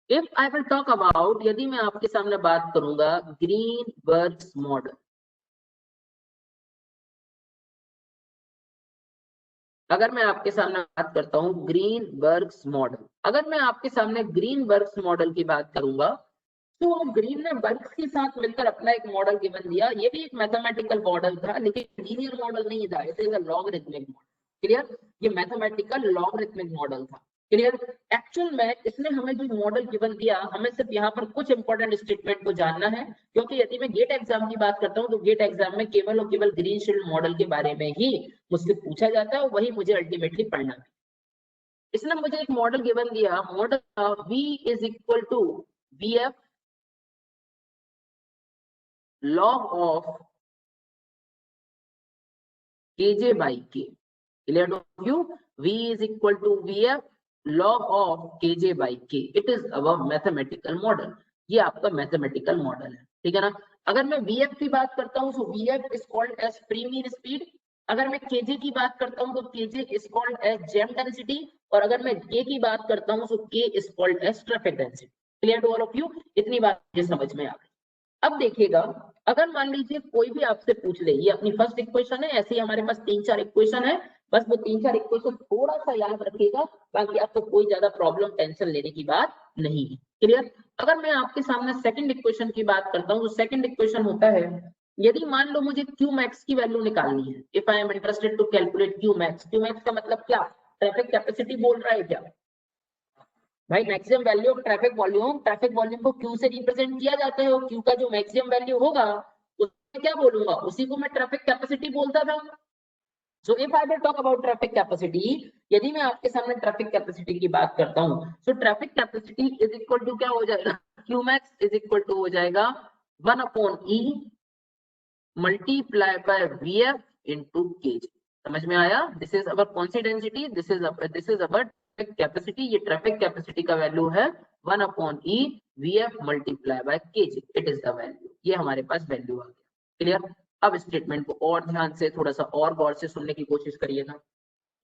If I will talk about, यदि मैं आपके सामने बात करूंगा ग्रीन बर्ग्स मॉडल, अगर मैं आपके सामने बात करता हूं ग्रीन बर्ग्स मॉडल, अगर मैं आपके सामने ग्रीन बर्ग्स मॉडल की बात करूंगा, तो ग्रीन ने बर्ग्स के साथ मिलकर अपना एक मॉडल गिवन दिया। ये भी एक मैथमेटिकल मॉडल था लेकिन लीनियर मॉडल नहीं था, it is a logarithmic model. Clear? ये मैथमेटिकल लॉगरिथमिक मॉडल था। क्लियर? एक्चुअल में इसने हमें जो मॉडल गिवन दिया, हमें सिर्फ यहाँ पर कुछ इंपॉर्टेंट स्टेटमेंट को जानना है, क्योंकि यदि मैं गेट एग्जाम की बात करता हूँ तो गेट एग्जाम में केवल और केवल ग्रीन शील्ड मॉडल के बारे में ही मुझसे पूछा जाता है और वही मुझे अल्टीमेटली पढ़ना है। इसने मुझे एक मॉडल गिवन दिया, model v is equal to vf log of kj by k. Clear to you? V is equal to vf log of kj by k. It is our mathematical model. ये आपका मैथमेटिकल मॉडल है, ठीक है ना? अगर मैं vf की बात करता हूँ, so vf is called as free mean speed. अगर मैं kj की बात करता हूँ तो kj is called as jam density, और अगर मैं k की बात करता हूँ so k is called as traffic density. Clear to all of you? इतनी बात मुझे समझ में आ गई। अब देखिएगा, अगर मान लीजिए कोई भी आपसे पूछ ले, ये अपनी फर्स्ट इक्वेशन है, ऐसे ही हमारे पास 3-4 इक्वेशन है, बस वो 3-4 इक्वेशन थोड़ा सा याद रखिएगा, बाकी आपको कोई ज्यादा प्रॉब्लम टेंशन लेने की बात नहीं है। क्लियर? अगर मैं आपके सामने सेकंड इक्वेशन की बात करता हूँ तो सेकंड इक्वेशन होता है, यदि मान लो मुझे क्यू मैक्स की वैल्यू निकालनी है, if I am interested to calculate Q max. Q max का मतलब क्या, ट्रैफिक कैपेसिटी बोल रहा है क्या भाई? Maximum value of traffic volume, traffic volume को क्यू से रिप्रेजेंट किया जाता है और क्यू का जो मैक्सिमम वैल्यू होगा उसमें क्या बोलूंगा, उसी को मैं ट्रैफिक कैपेसिटी बोलता था। So if I will talk about traffic capacity, यदि मैं आपके सामने ट्रैफिक कैपेसिटी की बात करता हूं, so traffic capacity is equal to क्या हो जाएगा, Q max is equal to हो जाएगा 1/e multiply by vf into kg। समझ में आया? दिस इज अवर कौन सी density, this is our capacity. ये ट्रैफिक कैपेसिटी का वैल्यू है 1/e vf multiply by kg, it is the value. ये हमारे पास वैल्यू आ गया। क्लियर? अब स्टेटमेंट को और ध्यान से, थोड़ा सा और गौर से सुनने की कोशिश करिएगा।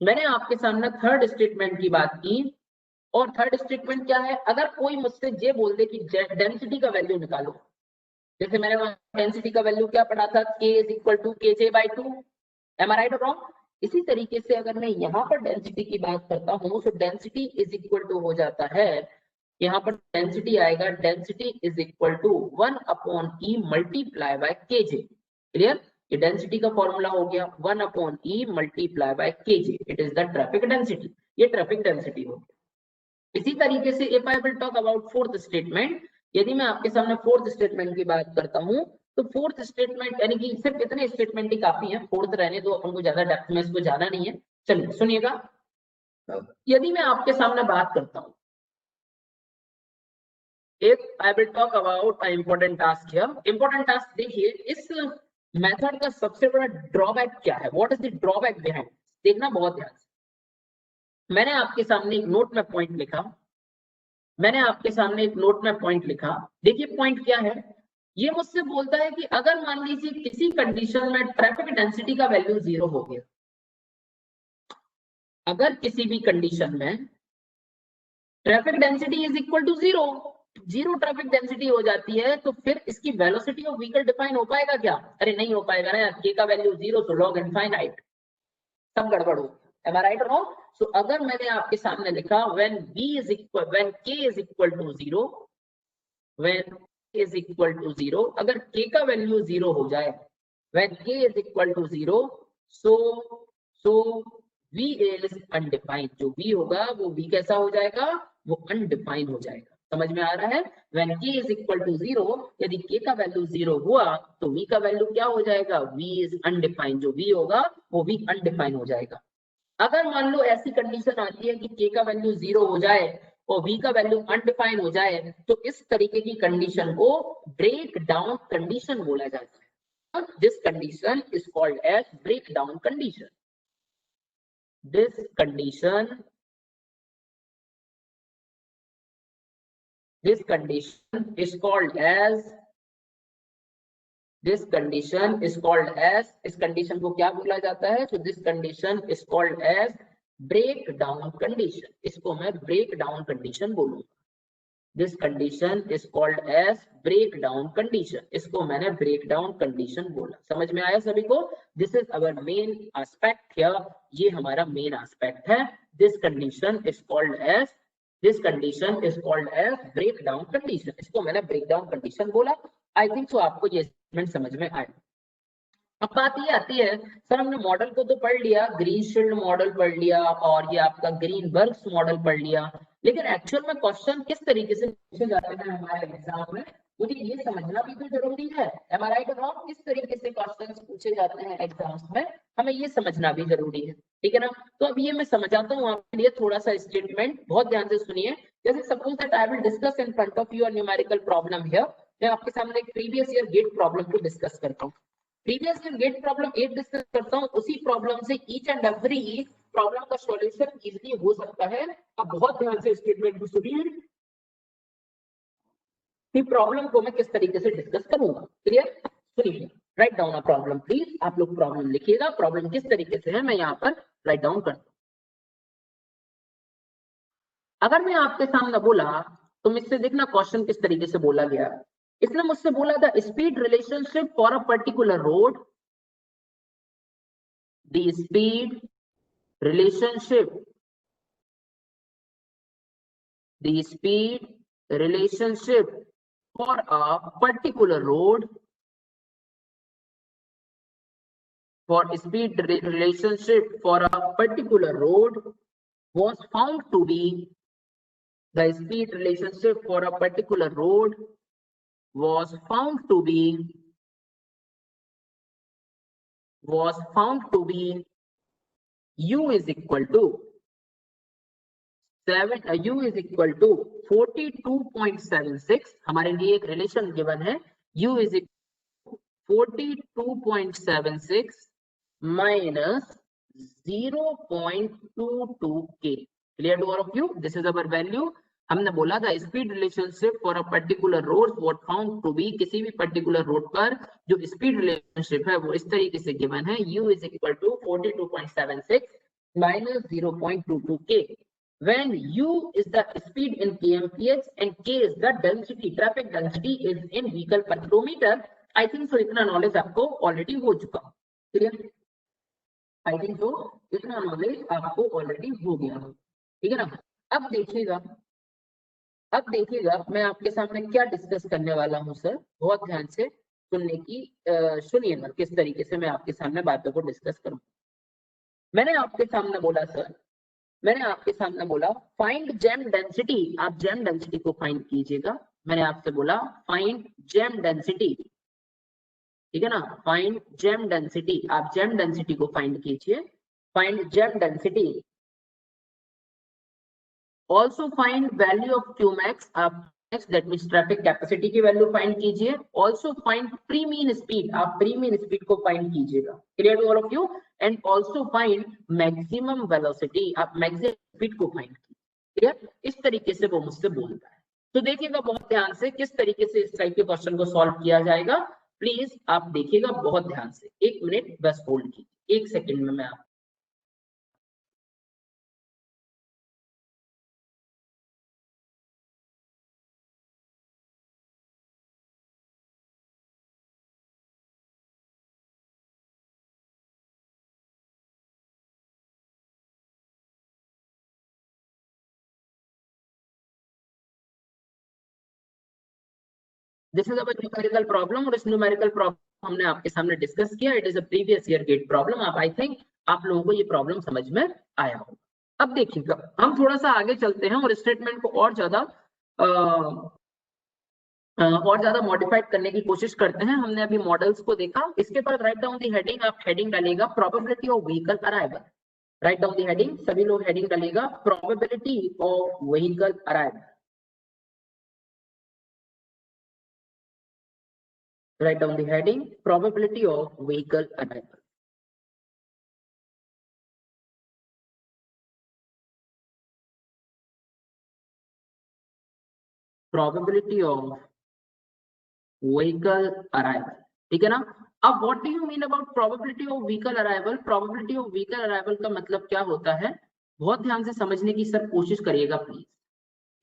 मैंने आपके सामने थर्ड स्टेटमेंट की बात की और थर्ड स्टेटमेंट क्या है, अगर कोई मुझसे ये बोल दे कि डेंसिटी का वैल्यू निकालो, जैसे मैंने डेंसिटी का वैल्यू क्या पढ़ा था, k is equal to kj/2, am I right और रॉन्ग। इसी तरीके से अगर मैं यहाँ पर डेंसिटी की बात करता हूँ तो डेंसिटी इज इक्वल टू हो जाता है, यहाँ पर डेंसिटी आएगा, density is equal to 1/e multiply by kj। Clear, ये डेंसिटी का फॉर्मूला हो गया 1/e multiply by kj, it is the traffic density, ये ट्रैफिक डेंसिटी हो गया। इसी तरीके से if I will talk about fourth statement, यदि मैं आपके सामने फोर्थ स्टेटमेंट की बात करता हूं तो फोर्थ स्टेटमेंट यानी कि सिर्फ इतने स्टेटमेंट ही काफी है, फोर्थ रहने दो, अपन को ज्यादा डेप्थ में इसको जाना नहीं है। चलिए सुनिएगा, यदि मैं आपके सामने बात करता हूं, if I will talk about important task here, important task देखिए, इस मेथड का सबसे बड़ा ड्रॉबैक क्या है, what is the drawback behind, देखना बहुत ध्यान से। मैंने आपके सामने एक नोट में पॉइंट लिखा, मैंने आपके सामने एक नोट में पॉइंट लिखा, देखिए पॉइंट क्या है, ये मुझसे बोलता है कि अगर मान लीजिए किसी कंडीशन में ट्रैफिक डेंसिटी का वैल्यू 0 हो गया, अगर किसी भी कंडीशन में traffic density is equal to 0 traffic density हो जाती है, तो फिर इसकी वेलोसिटी ऑफ व्हीकल डिफाइन हो पाएगा क्या, अरे नहीं हो पाएगा ना यार, के का वैल्यू 0 तो लॉग इनफाइनाइट, सब गड़बड़ हो, am I right or wrong? So अगर मैंने आपके सामने लिखा when k is equal to 0, when k is equal to 0, अगर k का वैल्यू 0 हो जाए, when k is equal to 0, so v is undefined, जो v होगा वो v कैसा हो जाएगा, वो undefined हो जाएगा, समझ में आ रहा है। when k is equal to 0, यदि k का वैल्यू 0 हुआ तो v का वैल्यू क्या हो जाएगा, v is undefined, जो v होगा वो v undefined हो जाएगा। अगर मान लो ऐसी कंडीशन आती है कि k का वैल्यू 0 हो जाए और v का वैल्यू अनडिफाइन हो जाए, तो इस तरीके की कंडीशन को ब्रेक डाउन कंडीशन बोला जाता है। This condition is called as break down condition. This condition is called as, this condition is called as, इस कंडीशन को क्या बोला जाता है, so this condition is called as break down condition, इसको मैं break down condition बोलूंगा। this condition is called as break down condition, इसको मैंने break down condition बोला, समझ में आया सभी को। this is our main aspect here, ये हमारा main aspect है। this condition is called as, this condition is called as break down condition, इसको मैंने break down condition बोला। आई थिंक सो आपको ये स्टेटमेंट समझ में आए। अब बात ये आती है, सर हमने मॉडल को तो पढ़ लिया, ग्रीनशील्ड मॉडल पढ़ लिया और ये आपका ग्रीनबर्ग्स मॉडल पढ़ लिया, लेकिन एक्चुअल में क्वेश्चन किस तरीके से पूछे जाते हैं हमारे एग्जाम में, मुझे ये समझना भी तो जरूरी है। एम आई राइट और रॉन्ग, किस तरीके से क्वेश्चंस पूछे जाते हैं एग्जाम्स में, हमें ये समझना भी जरूरी है, ठीक है ना। तो अब ये मैं समझाता हूँ आपके लिए थोड़ा सा स्टेटमेंट, बहुत ध्यान से सुनिए। जैसे suppose that I will discuss in front of you a numerical problem here, मैं आपके सामने एक प्रीवियस ईयर गेट प्रॉब्लम को डिस्कस करता हूँ, previous year GATE problem 8 discuss करता हूँ, उसी प्रॉब्लम से ईच एंड एवरी प्रॉब्लम का सॉल्यूशन इजीली हो सकता है। अब बहुत ध्यान से स्टेटमेंट को सुनिए कि प्रॉब्लम को मैं किस तरीके से डिस्कस करूंगा, क्लियर। सुनिए, write down a problem please, आप लोग प्रॉब्लम लिखिएगा, प्रॉब्लम किस तरीके से है मैं यहाँ पर राइट डाउन करता हूँ। अगर मैं आपके सामने बोला तो मुझसे देखना क्वेश्चन किस तरीके से बोला गया। इसने मुझसे बोला था speed relationship for a particular road, the speed relationship, the speed relationship for a particular road, for speed relationship for a particular road was found to be, the speed relationship for a particular road was found to be u is equal to 42.76, हमारे लिए एक रिलेशन गिवन है, u is 42.76 minus 0.22k, clear to all of you, this is our value। हमने बोला था speed relationship for a particular road what found to be, किसी भी पर्टिकुलर रोड पर जो स्पीड रिलेशनशिप है वो इस तरीके से गिवन है, u is equal to 42.76 minus 0.22k। when u is the speed in kmph and k is the density, traffic density is in vehicle per kilometer. I think so इतना नॉलेज आपको ऑलरेडी हो चुका, क्लियर? आई थिंक सो इतना नॉलेज आपको ऑलरेडी हो गया, ठीक है ना? अब देखिएगा, अब देखिएगा मैं आपके सामने क्या डिस्कस करने वाला हूं सर, बहुत ध्यान से सुनने की सुनिएगा किस तरीके से मैं आपके सामने बातों को डिस्कस करूं। मैंने आपके सामने बोला सर, मैंने आपके सामने बोला फाइंड जैम डेंसिटी, आप जैम डेंसिटी को फाइंड कीजिएगा। मैंने आपसे बोला फाइंड जैम डेंसिटी, ठीक है ना? फाइंड जैम डेंसिटी, आप जैम डेंसिटी को फाइंड कीजिए। Find jam density, also find value of Q max, आप दैट मींस ट्रैफिक कैपेसिटी की वैल्यू फाइंड कीजिए। Also find pre mean speed, आप प्री मीन स्पीड को फाइंड कीजिएगा, clear to all of you? And also find maximum velocity, आप मैक्सिमम स्पीड को फाइंड कीजिए, क्लियर? इस तरीके से वो मुझसे बोलता है। तो देखिएगा बहुत ध्यान से किस तरीके से इस टाइप के क्वेश्चन को सॉल्व किया जाएगा, प्लीज आप देखिएगा बहुत ध्यान से। एक मिनट बस होल्ड कीजिए, एक सेकेंड में मैं आप this is a numerical problem, और इस न्यूमेरिकल प्रॉब्लम हमने आपके सामने डिस्कस किया। It is a previous year GATE problem. आप आई थिंक आप लोगों को ये प्रॉब्लम समझ में आया होगा। अब देखिएगा हम थोड़ा सा आगे चलते हैं और स्टेटमेंट को और ज्यादा मॉडिफाइड करने की कोशिश करते हैं। हमने अभी मॉडल्स को देखा, इसके बाद राइट डाउन दी हेडिंग, आप हेडिंग डालेगा probability of vehicle arrival. Write down the heading, सभी लोग हेडिंग डालेगा probability of vehicle arrival. Write down the heading probability of vehicle arrival. Probability of vehicle arrival, ठीक है ना? अब what do you mean about probability of vehicle arrival? Probability of vehicle arrival का मतलब क्या होता है, बहुत ध्यान से समझने की सर कोशिश करिएगा please.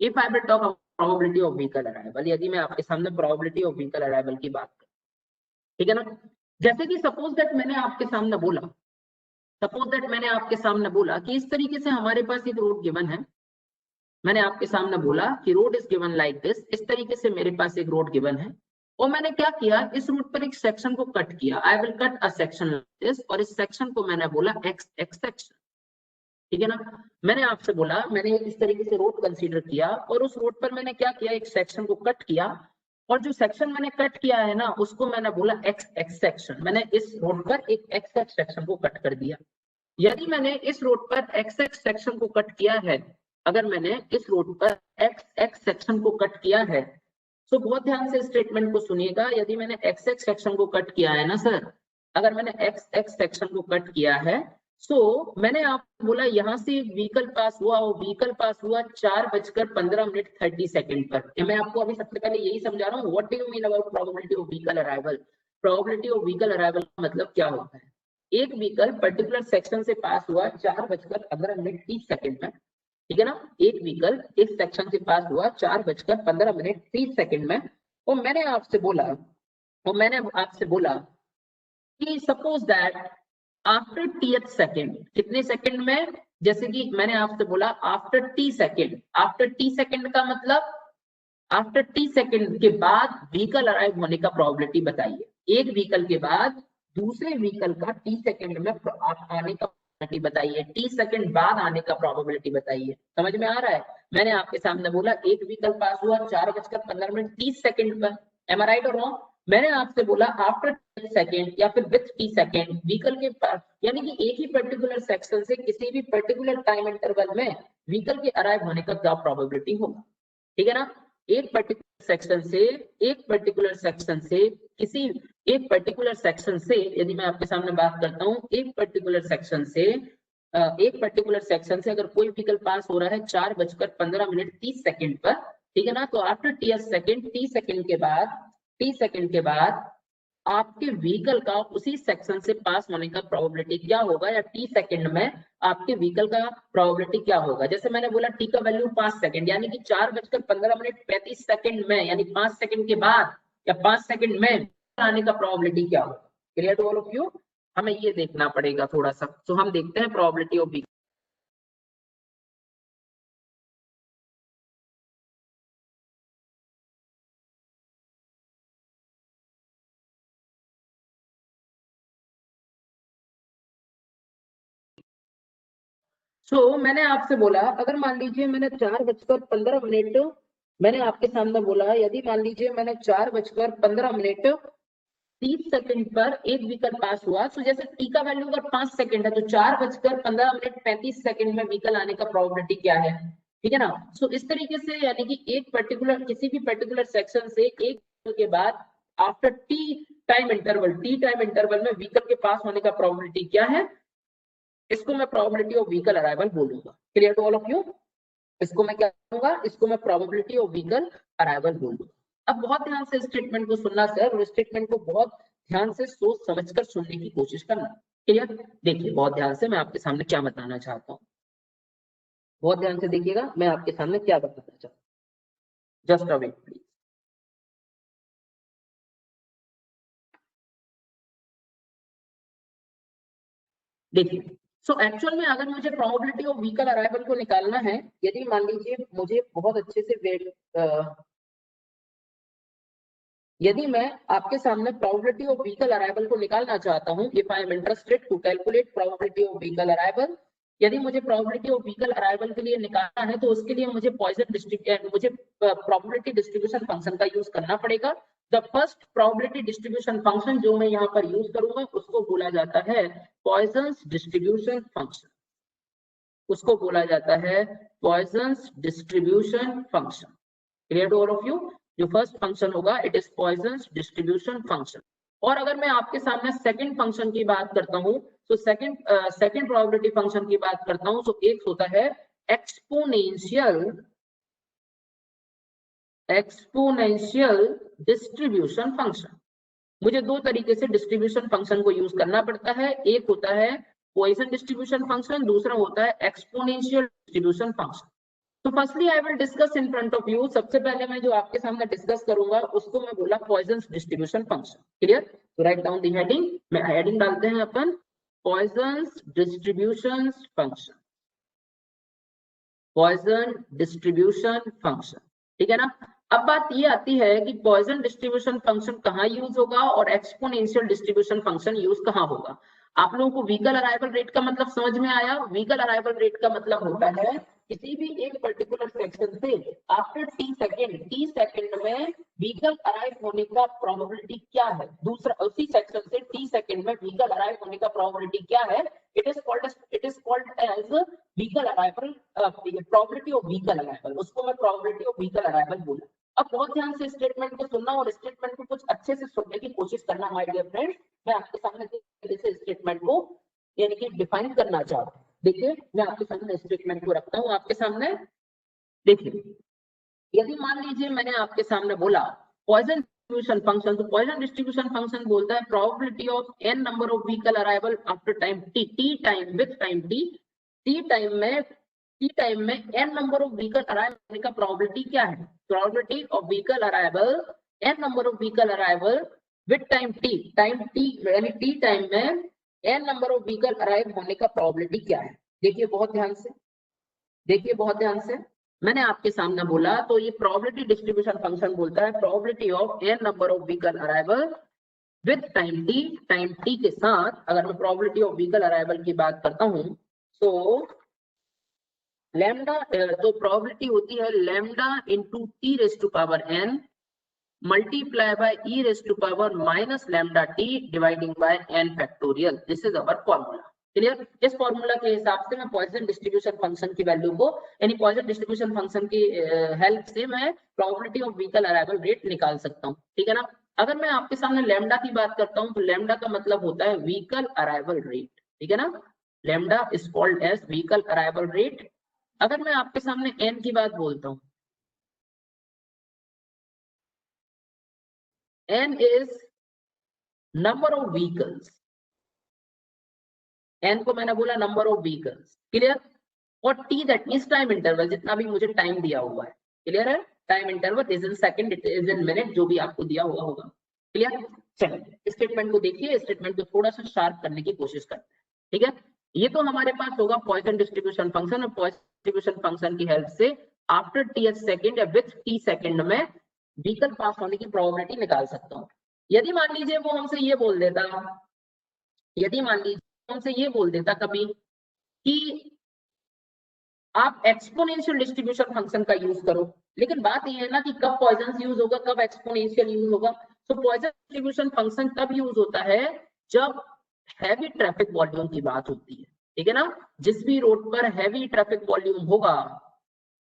If I will talk about probability of vehicle arrival, यदि मैं आपके सामने probability of vehicle arrival की बात करूं, ठीक है ना? जैसे कि सपोज दैट मैंने आपके सामने बोला, सपोज दैट मैंने आपके सामने बोला कि इस तरीके से हमारे पास एक रोड गिवन है। मैंने आपके सामने बोला कि road is given like this, इस तरीके से मेरे पास एक रोड गिवन है और मैंने क्या किया, इस रोड पर एक सेक्शन को कट किया। I will cut a section like this, और इस सेक्शन को मैंने बोला एक्स एक्स सेक्शन, ठीक है ना? मैंने आपसे बोला मैंने इस तरीके से रोड कंसीडर किया और उस रोड पर मैंने क्या किया, एक सेक्शन को कट किया, और जो सेक्शन मैंने कट किया है ना उसको मैंने बोला एक्स एक्स सेक्शन। मैंने इस रोड पर एक एक्स एक्स सेक्शन को कट कर दिया। यदि मैंने इस रोड पर एक्स एक्स सेक्शन को कट किया है, अगर मैंने इस रोड पर एक्स एक्स सेक्शन को कट किया है, तो बहुत ध्यान से स्टेटमेंट को सुनिएगा। यदि मैंने एक्स एक्स सेक्शन को कट किया है ना सर, अगर मैंने एक्स एक्स सेक्शन को कट किया है, सो मैंने आपको बोला यहाँ से एक व्हीकल पास हुआ, वो व्हीकल पास हुआ 4:15:30 पर। मैं आपको अभी सबसे पहले यही समझा रहा हूँ, what do you mean about probability of vehicle arrival. Probability of vehicle arrival का मतलब क्या होता है, एक व्हीकल पर्टिकुलर सेक्शन से पास हुआ 4:15:30 में, ठीक है ना? एक व्हीकल इस सेक्शन से पास हुआ 4:15:30 में, और मैंने आपसे बोला कि सपोज दैट आफ्टर टीएथ सेकेंड, कितने सेकेंड में, जैसे कि मैंने आपसे बोला after T second. After T second का मतलब आफ्टर टी सेकेंड के बाद व्हीकल अराइव होने का प्रोबेबिलिटी बताइए। एक व्हीकल के बाद दूसरे व्हीकल का टी सेकेंड में आने का प्रोबेबिलिटी बताइए, टी सेकेंड बाद आने का प्रोबेबिलिटी बताइए। समझ में आ रहा है? मैंने आपके सामने बोला एक व्हीकल पास हुआ 4:15:30 पर, एम आई राइट और रॉन्ग? मैंने आपसे बोला आफ्टर टी सेकेंड या फिर विथ टी सेकेंड व्हीकल के पास, यानी कि एक ही पर्टिकुलर सेक्शन से किसी भी पर्टिकुलर टाइम इंटरवल में व्हीकल के अराइव होने का क्या प्रोबेबिलिटी होगा, ठीक है ना? एक पर्टिकुलर सेक्शन से यदि मैं आपके सामने बात करता हूँ, एक पर्टिकुलर सेक्शन से अगर कोई व्हीकल पास हो रहा है 4:15:30 पर, ठीक है ना? तो आफ्टर टी सेकेंड के बाद आपके व्हीकल का उसी सेक्शन से पास होने का प्रोबेबिलिटी क्या होगा, या टी सेकंड में आपके व्हीकल का प्रोबेबिलिटी क्या होगा। जैसे मैंने बोला टी का वैल्यू 5 सेकंड, यानी कि 4:15:35 में, यानी 5 सेकंड के बाद या 5 सेकंड में आने का प्रोबेबिलिटी क्या होगा। Clear to all of you. हमें ये देखना पड़ेगा थोड़ा सा। तो हम देखते हैं प्रोबेबिलिटी ऑफ व्हीकल। मैंने आपसे बोला, अगर मान लीजिए मैंने 4:15 मैंने आपके सामने बोला, यदि मान लीजिए मैंने 4:15 30 सेकंड पर एक व्हीकल पास हुआ, तो जैसे टी का वैल्यू अगर 5 सेकंड है तो 4:15:35 में व्हीकल आने का प्रोबेबिलिटी क्या है। ठीक है ना। सो इस तरीके से, यानी कि एक पर्टिकुलर किसी भी पर्टिकुलर सेक्शन से एक के बाद आफ्टर टी टाइम इंटरवल में व्हीकल के पास होने का प्रोबेबिलिटी क्या है, इसको मैं प्रोबेबिलिटी ऑफ व्हीकल अराइवल बोलूंगा। Clear to all of you. इसको मैं क्या कहूंगा, इसको मैं प्रोबेबिलिटी ऑफ व्हीकल अराइवल बोलूंगा। अब बहुत ध्यान से स्टेटमेंट को सुनना सर, और स्टेटमेंट को बहुत ध्यान से सोच समझकर सुनने की कोशिश करना। क्लियर। देखिए बहुत ध्यान से मैं आपके सामने क्या बताना चाहता हूँ, बहुत ध्यान से देखिएगा मैं आपके सामने क्या बताना चाहता हूँ। Just a wait please. देखिए, सो एक्चुअल में अगर मुझे प्रोबेबिलिटी ऑफ व्हीकल अराइवल को निकालना है, यदि मान लीजिए मुझे बहुत अच्छे से यदि मैं आपके सामने प्रोबेबिलिटी ऑफ व्हीकल अराइवल को निकालना चाहता हूं, if I am interested to calculate probability of vehicle arrival, यदि मुझे प्रोबेबिलिटी ऑफ व्हीकल अराइवल के लिए निकालना है, तो उसके लिए मुझे मुझे प्रोबेबिलिटी डिस्ट्रीब्यूशन फंक्शन का यूज करना पड़ेगा। The first probability distribution function जो मैं यहाँ पर यूज करूंगा उसको बोला जाता है पॉइजन्स डिस्ट्रीब्यूशन फंक्शन। उसको बोला जाता है Poisson's distribution function. Clear to all of you. जो फर्स्ट फंक्शन होगा it is Poisson's distribution function. और अगर मैं आपके सामने सेकंड फंक्शन की बात करता हूं, तो सेकंड प्रोबेबिलिटी फंक्शन की बात करता हूं, तो एक होता है एक्सपोनेंशियल डिस्ट्रीब्यूशन फंक्शन। मुझे दो तरीके से डिस्ट्रीब्यूशन फंक्शन को यूज करना पड़ता है, एक होता है पॉइसन डिस्ट्रीब्यूशन फंक्शन, दूसरा होता है एक्सपोनेंशियल डिस्ट्रीब्यूशन फंक्शन। तो firstly I will discuss in front of you. सबसे पहले मैं जो आपके सामने डिस्कस करूंगा उसको मैं बोला पॉइजन्स डिस्ट्रीब्यूशन फंक्शन। क्लियर। तो राइट डाउन द हेडिंग, मैं हेडिंग डालते हैं अपन Poisson's distribution function, Poisson distribution function. ठीक है ना। अब बात ये आती है कि पॉइजन डिस्ट्रीब्यूशन फंक्शन कहाँ यूज होगा और एक्सपोनेंशियल डिस्ट्रीब्यूशन फंक्शन यूज कहाँ होगा। आप लोगों को व्हीकल अराइवल रेट का मतलब समझ में आया। व्हीकल अराइवल रेट का मतलब होता है किसी भी एक पर्टिकुलर सेक्शन से आफ्टर टी सेकंड में व्हीकल अराइव होने का प्रोबेबिलिटी क्या है, दूसरा उसी सेक्शन से टी सेकंड में व्हीकल अराइव होने का प्रोबेबिलिटी क्या है। It is called as vehicle arrival, probability of vehicle arrival, उसको मैं प्रोबेबिलिटी ऑफ व्हीकल अराइवल बोला। अब बहुत ध्यान से स्टेटमेंट को सुनना और स्टेटमेंट को कुछ अच्छे से सुनने की कोशिश करना माय डियर फ्रेंड्स। मैं आपके सामने जैसे स्टेटमेंट को यानी कि डिफाइन करना चाहता हूँ। देखिए मैं आपके सामने स्टेटमेंट को रखता हूँ आपके सामने। देखिए यदि मान लीजिए मैंने आपके सामने बोला पॉइजन डिस्ट्रीब्यूशन फंक्शन, तो पॉइजन डिस्ट्रीब्यूशन फंक्शन बोलता है probability of n number of vehicle arrival after time T time with time T time में n number of vehicle arrive होने का प्रोबेबिलिटी क्या है। Probability of vehicle arrival, n number of vehicle arrival with time T यानी टी टाइम में n number of vehicle arrive होने का प्रोबेबिलिटी क्या है। देखिए बहुत ध्यान से, देखिए बहुत ध्यान से, मैंने आपके सामने बोला तो ये प्रोबेबिलिटी डिस्ट्रीब्यूशन फंक्शन बोलता है probability of n number of vehicle arrival with time T के साथ अगर मैं प्रोबेबिलिटी ऑफ व्हीकल अराइवल की बात करता हूं तो लैम्डा, तो प्रोबेबिलिटी होती है lambda into T raise to power n multiply by e raise to power minus lambda T dividing by n factorial. This is our formula. Clear. इस फॉर्मूला के हिसाब से मैं पॉइसन डिस्ट्रीब्यूशन फंक्शन की वैल्यू को यानी पॉइसन डिस्ट्रीब्यूशन फंक्शन की हेल्प से मैं probability of vehicle arrival rate निकाल सकता हूँ। ठीक है ना। अगर मैं आपके सामने लैम्डा की बात करता हूँ तो लैम्डा का मतलब होता है व्हीकल अराइवल रेट। ठीक है ना। Lambda is called as vehicle arrival rate. अगर मैं आपके सामने एन की बात बोलता हूँ, n is number of vehicles, N को मैंने बोला नंबर ऑफ व्हीकल्स, क्लियर, और T that means time interval, जितना भी मुझे टाइम दिया हुआ है, क्लियर है, time interval is in second, it is in minute, जो भी आपको दिया हुआ होगा, क्लियर। चलिए स्टेटमेंट को देखिए, स्टेटमेंट को थोड़ा सा शार्प करने की कोशिश करते हैं, ठीक है। ये तो हमारे पास होगा पॉइसन डिस्ट्रीब्यूशन फंक्शन, और पॉइसन डिस्ट्रीब्यूशन फंक्शन की हेल्प से आफ्टर टी एच सेकेंड या विथ टी सेकेंड में व्हीकल पास होने की प्रोबेबिलिटी निकाल सकता हूँ। यदि मान लीजिए वो हमसे ये बोल देता, यदि मान लीजिए हमसे ये बोल देता कभी कि आप एक्सपोनेंशियल डिस्ट्रीब्यूशन फंक्शन का यूज करो, लेकिन बात ये है ना कि कब पॉइजन यूज होगा, कब एक्सपोनेंशियल यूज होगा। तो पॉइजन डिस्ट्रीब्यूशन फंक्शन तब यूज होता है जब हैवी ट्रैफिक वॉल्यूम की बात होती है, ठीक है ना। जिस भी रोड पर हैवी ट्रैफिक वॉल्यूम होगा,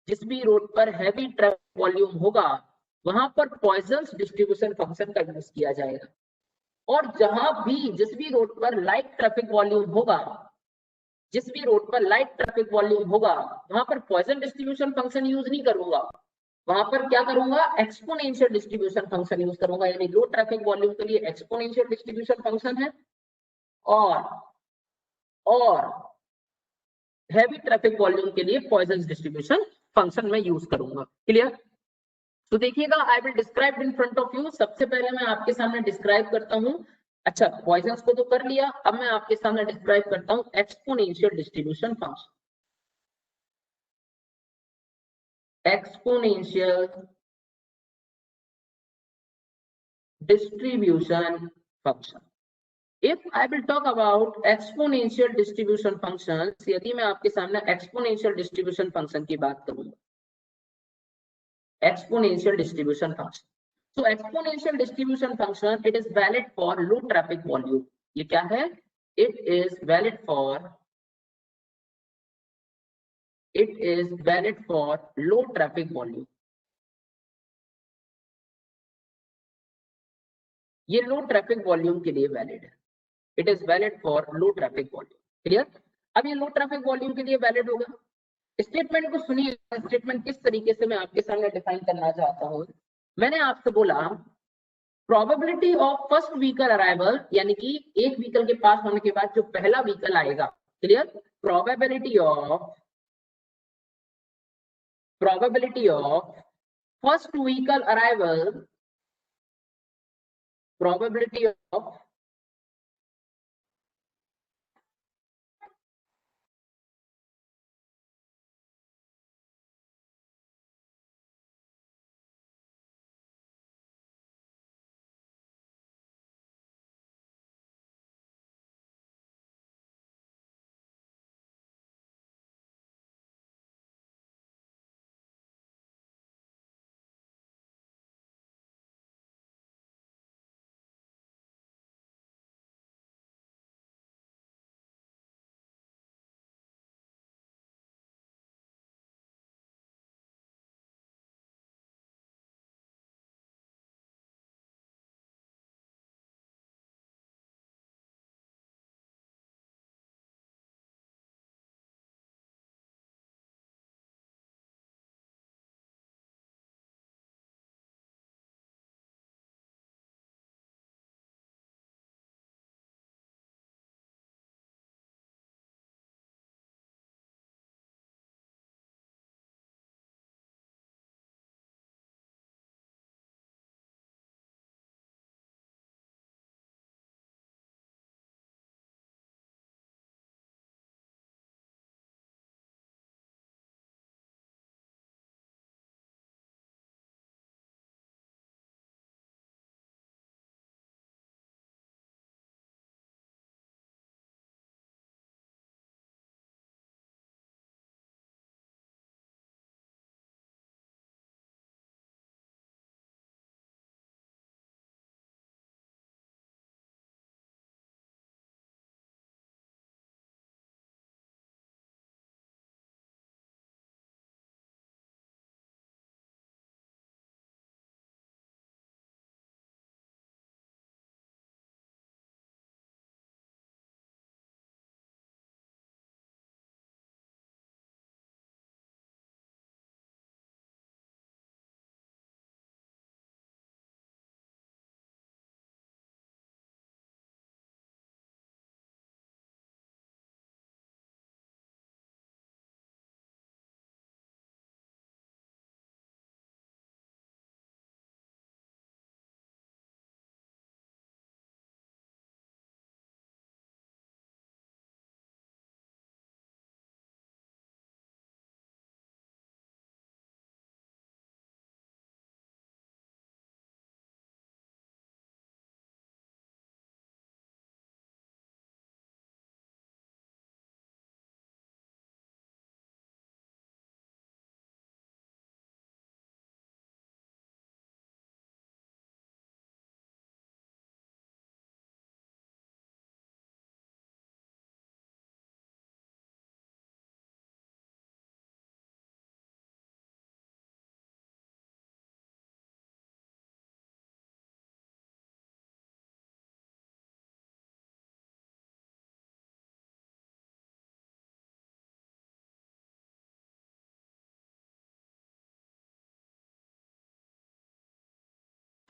जिस भी रोड पर हैवी ट्रैफिक वॉल्यूम होगा, वहां पर पॉइजन डिस्ट्रीब्यूशन फंक्शन का यूज किया जाएगा। और जहां भी, जिस भी रोड पर लाइट ट्रैफिक वॉल्यूम होगा, जिस भी रोड पर लाइट ट्रैफिक वॉल्यूम होगा, वहां पर पॉइसन डिस्ट्रीब्यूशन फंक्शन यूज नहीं करूंगा, वहां पर क्या करूंगा, एक्सपोनेंशियल डिस्ट्रीब्यूशन फंक्शन यूज करूंगा। यानी लो ट्रैफिक वॉल्यूम के लिए एक्सपोनेंशियल डिस्ट्रीब्यूशन फंक्शन है, और हैवी ट्रैफिक वॉल्यूम के लिए पॉइसन डिस्ट्रीब्यूशन फंक्शन में यूज करूंगा, क्लियर। तो देखिएगा, I will describe in front of you. सबसे पहले मैं आपके सामने डिस्क्राइब करता हूं, अच्छा पॉइजन को तो कर लिया, अब मैं आपके सामने डिस्क्राइब करता हूं exponential distribution function. Exponential distribution function. If I will talk about exponential distribution functions, यदि मैं आपके सामने exponential distribution function की बात करूंगा, exponential distribution function. So exponential distribution function, it is valid for low traffic volume. ये क्या है? It is valid for low traffic volume. ये लो ट्रैफिक वॉल्यूम के लिए वैलिड है, it is valid for low traffic volume, clear. अब ये लो ट्रैफिक वॉल्यूम के लिए वैलिड होगा। स्टेटमेंट को सुनिए, स्टेटमेंट किस तरीके से मैं आपके सामने डिफाइन करना चाहता हूं। मैंने आपसे बोला probability of first vehicle arrival, यानी कि एक व्हीकल के पास होने के बाद जो पहला व्हीकल आएगा, clear, probability of first vehicle arrival, probability of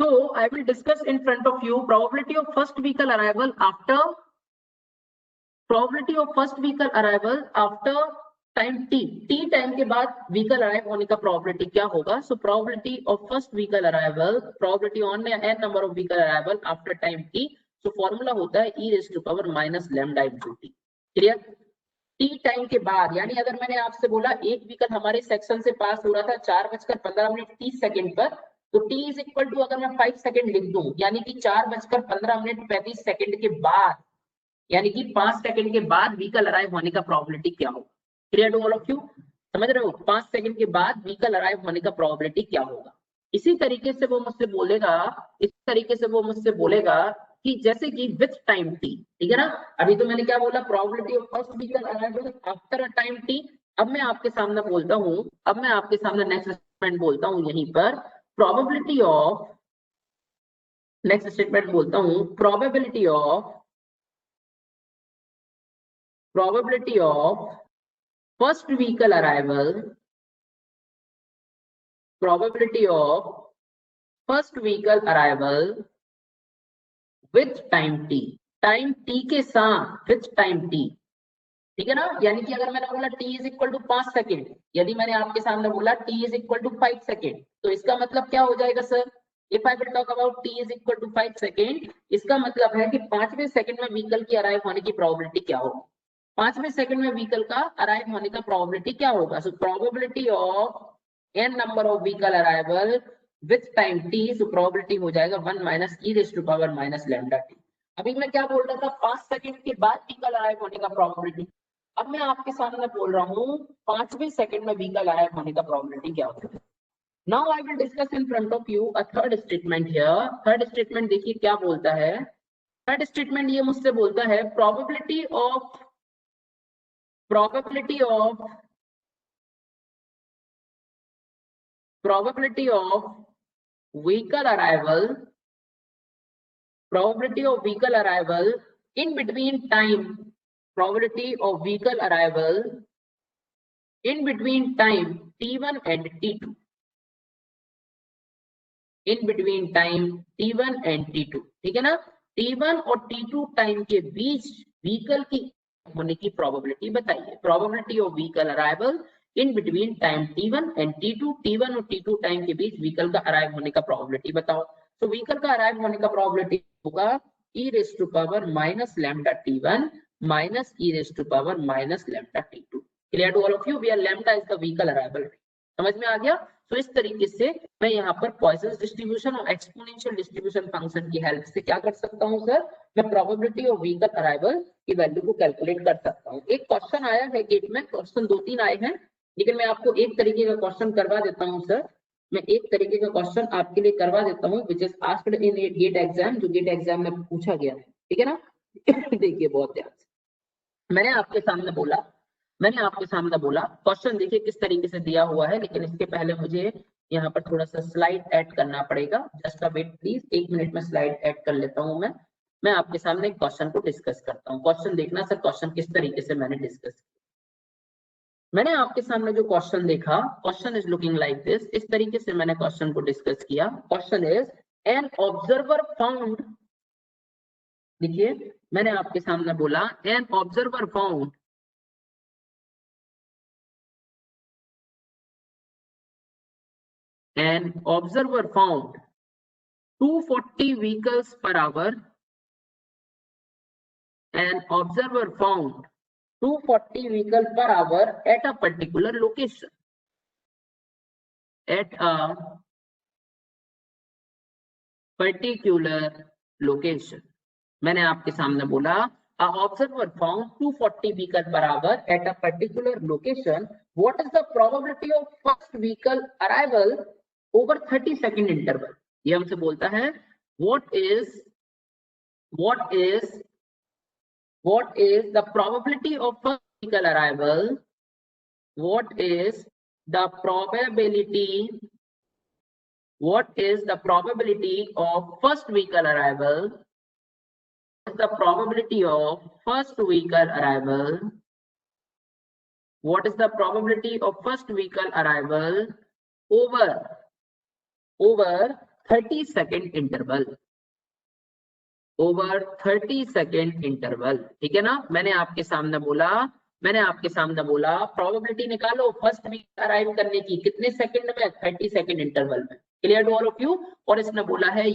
So I will discuss in front of you probability of first vehicle arrival after time T time के बाद व्हीकल अराइव होने का प्रोबेबिलिटी क्या होगा. So probability of first vehicle arrival, probability on N number of vehicle arrival after time T. So formula होता है e raise to power minus lambda into T. Clear. T time के बाद, यानी अगर मैंने आपसे बोला एक व्हीकल हमारे सेक्शन से पास हो रहा था 4:15 पर, तो t इज इक्वल टू, अगर मैं 5 सेकंड लिख दूं, यानी कि 4:15 के बाद, यानी कि 5 सेकंड के बाद व्हीकल अराइव होने का प्रोबेबिलिटी क्या होगा. Clear to all of you. समझ रहे हो. 5 सेकंड के बाद व्हीकल अराइव होने का प्रोबेबिलिटी क्या होगा. इसी तरीके से वो मुझसे बोलेगा कि जैसे कि विथ टाइम टी. ठीक है ना. अभी तो मैंने क्या बोला, probability of first vehicle arrival after a time T. अब मैं आपके सामने नेक्स्ट स्टेटमेंट बोलता हूं यहीं पर, probability of first vehicle arrival with time t. Time t के साथ with time t. ठीक है ना. यानी कि अगर मैंने बोला t is equal to 5 second, यदि मैंने आपके सामने बोला t is equal to 5 second, तो इसका मतलब क्या हो जाएगा sir. If I will talk about t is equal to 5 second, इसका मतलब है कि 5वें सेकंड में व्हीकल की अराइव होने की प्रोबेबिलिटी क्या होगी. 5वें सेकंड में व्हीकल का अराइव होने का प्रोबेबिलिटी क्या होगा. So probability of N number of vehicle arrival with time T. So probability हो जाएगा 1 minus E raise to power minus lambda T. अभी मैं क्या बोल रहा था, 5 सेकंड के बाद व्हीकल अराइव होने का प्रोबेबिलिटी. अब मैं आपके सामने बोल रहा हूँ 5वें सेकंड में व्हीकल अराइव होने का प्रोबेबिलिटी क्या होगा. Now I will discuss in front of you a third statement here. Third statement देखिए क्या बोलता है. थर्ड स्टेटमेंट ये मुझसे बोलता है probability of vehicle arrival in between time t1 and t2. ठीक है ना. t1 और t2 टाइम के बीच व्हीकल की होने की प्रोबेबिलिटी बताइए. Probability of vehicle arrival in between time t1 and t2. t1 और t2 टाइम के बीच व्हीकल का अराइव होने का प्रोबेबिलिटी बताओ. तो व्हीकल का अराइव होने का प्रोबेबिलिटी होगा e raise to power minus lambda t1 minus e raise to power minus lambda t2. Clear to all of you. Where lambda is the vehicle arrival. समझ में आ गया. तो इस तरीके से मैं यहाँ पर पॉइसन डिस्ट्रीब्यूशन और एक्सपोनेंशियल डिस्ट्रीब्यूशन फंक्शन की हेल्प से क्या कर सकता हूँ सर, मैं प्रोबेबिलिटी ऑफ व्हीकल अराइवल की वैल्यू को कैलकुलेट कर सकता हूँ. एक क्वेश्चन आया है गेट में, क्वेश्चन 2-3 आए हैं, लेकिन मैं आपको एक तरीके का क्वेश्चन करवा देता हूँ सर. मैं एक तरीके का क्वेश्चन आपके लिए करवा देता हूँ which is asked in GATE exam, जो गेट एग्जाम में पूछा गया है. ठीक है ना. देखिए बहुत ध्यान से, मैंने आपके सामने बोला क्वेश्चन देखिए किस तरीके से दिया हुआ है. लेकिन इसके पहले मुझे यहाँ पर थोड़ा सा स्लाइड ऐड करना पड़ेगा. Just a wait please, 1 minute में स्लाइड ऐड कर लेता हूँ. मैं आपके सामने क्वेश्चन को डिस्कस करता हूँ. क्वेश्चन देखना सर, क्वेश्चन किस तरीके से मैंने डिस्कस किया. मैंने आपके सामने जो क्वेश्चन देखा, question is looking like this. इस तरीके से मैंने क्वेश्चन को डिस्कस किया. Question is an observer found. देखिए मैंने आपके सामने बोला an observer found an observer found 240 vehicles per hour. An observer found 240 vehicles per hour at a particular location. At a particular location. मैंने आपके सामने बोला a observer found 240 vehicles per hour at a particular location. What is the probability of first vehicle arrival over 30 second interval? ये हमसे बोलता है what is the probability of first vehicle arrival? What is the probability of first vehicle arrival? The probability of first vehicle arrival. What is the probability of first vehicle arrival over 30 second interval, over 30 second interval, ठीक है ना। मैंने आपके सामने बोला प्रोबेबिलिटी निकालो फर्स्ट वीक अराइव करने की, कितने सेकंड में, 30 सेकंड इंटरवल में। Clear to all of you. और इसने बोला है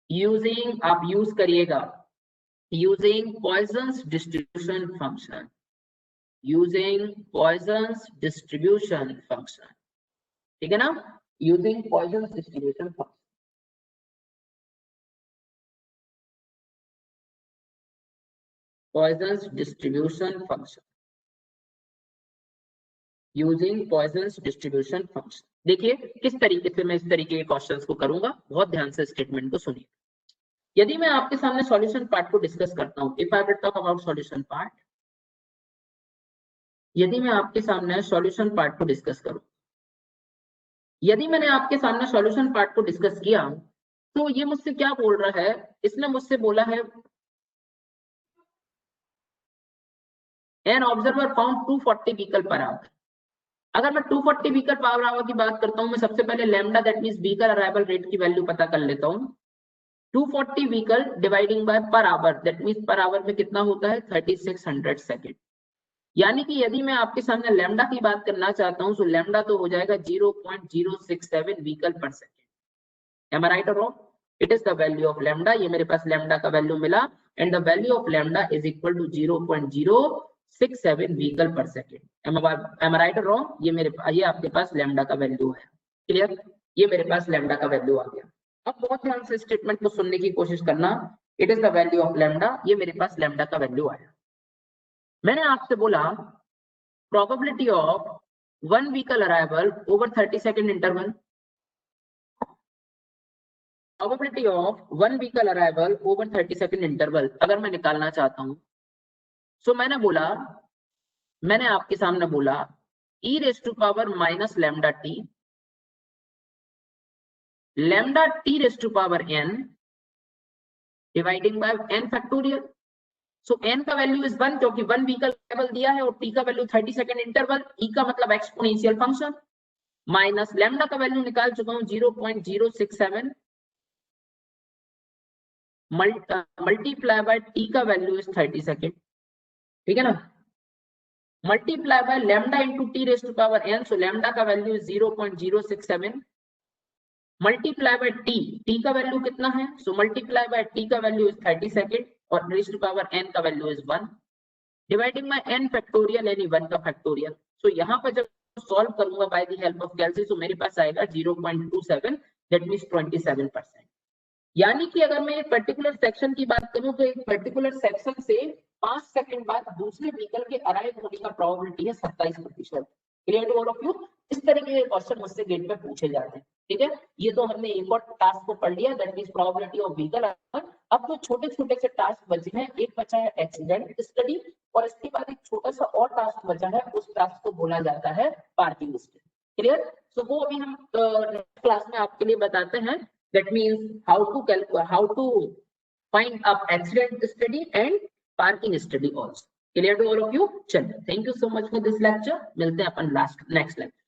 यूजिंग आप यूज करिएगा, using Poisson's distribution function, using Poisson's distribution function, ठीक है ना, using Poisson's distribution function, Poisson's distribution function, using Poisson's distribution function. देखिए किस तरीके से मैं इस तरीके के क्वेश्चंस को करूंगा, बहुत ध्यान से स्टेटमेंट को सुनिए। यदि मैं आपके सामने सॉल्यूशन पार्ट को डिस्कस करता हूं, if I will talk about solution part, यदि मैं आपके सामने सॉल्यूशन पार्ट को डिस्कस करूं, यदि मैंने आपके सामने सॉल्यूशन पार्ट को डिस्कस किया तो ये मुझसे क्या बोल रहा है, इसने मुझसे बोला है an observer found 240 vehicle per hour. अगर मैं 240 व्हीकल पर आवर की बात करता हूं, मैं सबसे पहले lambda that means vehicle arrival rate की वैल्यू पता कर लेता हूं। 240 vehicle dividing by per hour, that means per hour में कितना होता है, 3600 सेकेंड। यानी कि यदि मैं आपके सामने लैम्डा की बात करना चाहता हूं तो लैम्डा तो हो जाएगा 0.067 vehicle per second. Am I right और wrong? It is the value of lambda, ये मेरे पास लैम्डा का वैल्यू मिला, and the value of lambda is equal to 0.067 vehicle per second. Am I right और रॉन्ग? ये आपके पास लैम्डा का वैल्यू है। क्लियर? ये मेरे पास लैम्डा का वैल्यू आ गया। अब बहुत ध्यान से स्टेटमेंट को सुनने की कोशिश करना। It is the value of lambda, ये मेरे पास लैम्डा का वैल्यू आया। मैंने आपसे बोला probability of one vehicle arrival over 30 second interval, probability of one vehicle arrival over 30 second interval अगर मैं निकालना चाहता हूं, सो मैंने आपके सामने बोला e raise to power minus lambda T raise to power n dividing by n factorial. So n का वैल्यू इज 1 क्योंकि वन व्हीकल अराइवल दिया है, और t का वैल्यू 30 सेकेंड इंटरवल, e का मतलब एक्सपोनेंशियल फंक्शन, माइनस लैम्डा का वैल्यू निकाल चुका हूं 0.067 मल्टीप्लाई बाय t का वैल्यू इज 30 सेकेंड, ठीक है ना, multiply by lambda into T raise to power n, so lambda का value is 0.067 multiply by t का वैल्यू कितना है, सो मल्टीप्लाई बाय t का वैल्यू इज 30 सेकेंड और रेज़ टू पावर n का value is 1 dividing by n factorial यानी 1 का फैक्टोरियल। सो यहाँ पर जब सॉल्व करूंगा बाय द हेल्प ऑफ कैलसी, सो मेरे पास आएगा 0.27 दैट मींस 27%। यानी कि अगर मैं एक पर्टिकुलर सेक्शन की बात करूं तो एक पर्टिकुलर सेक्शन से 5 सेकंड बाद दूसरे व्हीकल के अराइव होने का प्रोबेबिलिटी है 27%। Clear to all of you? इस तरीके के क्वेश्चन मुझसे गेट पे पूछे जाते हैं, ठीक है। ये तो हमने एक और टास्क को पढ़ लिया, that means probability of vehicle arrival. अब जो छोटे छोटे से टास्क बचे हैं, एक बचा है एक्सीडेंट स्टडी, और इसके बाद एक छोटा सा और टास्क बचा है, उस टास्क को बोला जाता है पार्किंग स्टडी। क्लियर? सो वो अभी हम क्लास में आपके लिए बताते हैं, that means how to find up accident study and parking study also. Clear to all of you? चलिए, thank you so much for this lecture. मिलते हैं अपन नेक्स्ट लेक्चर।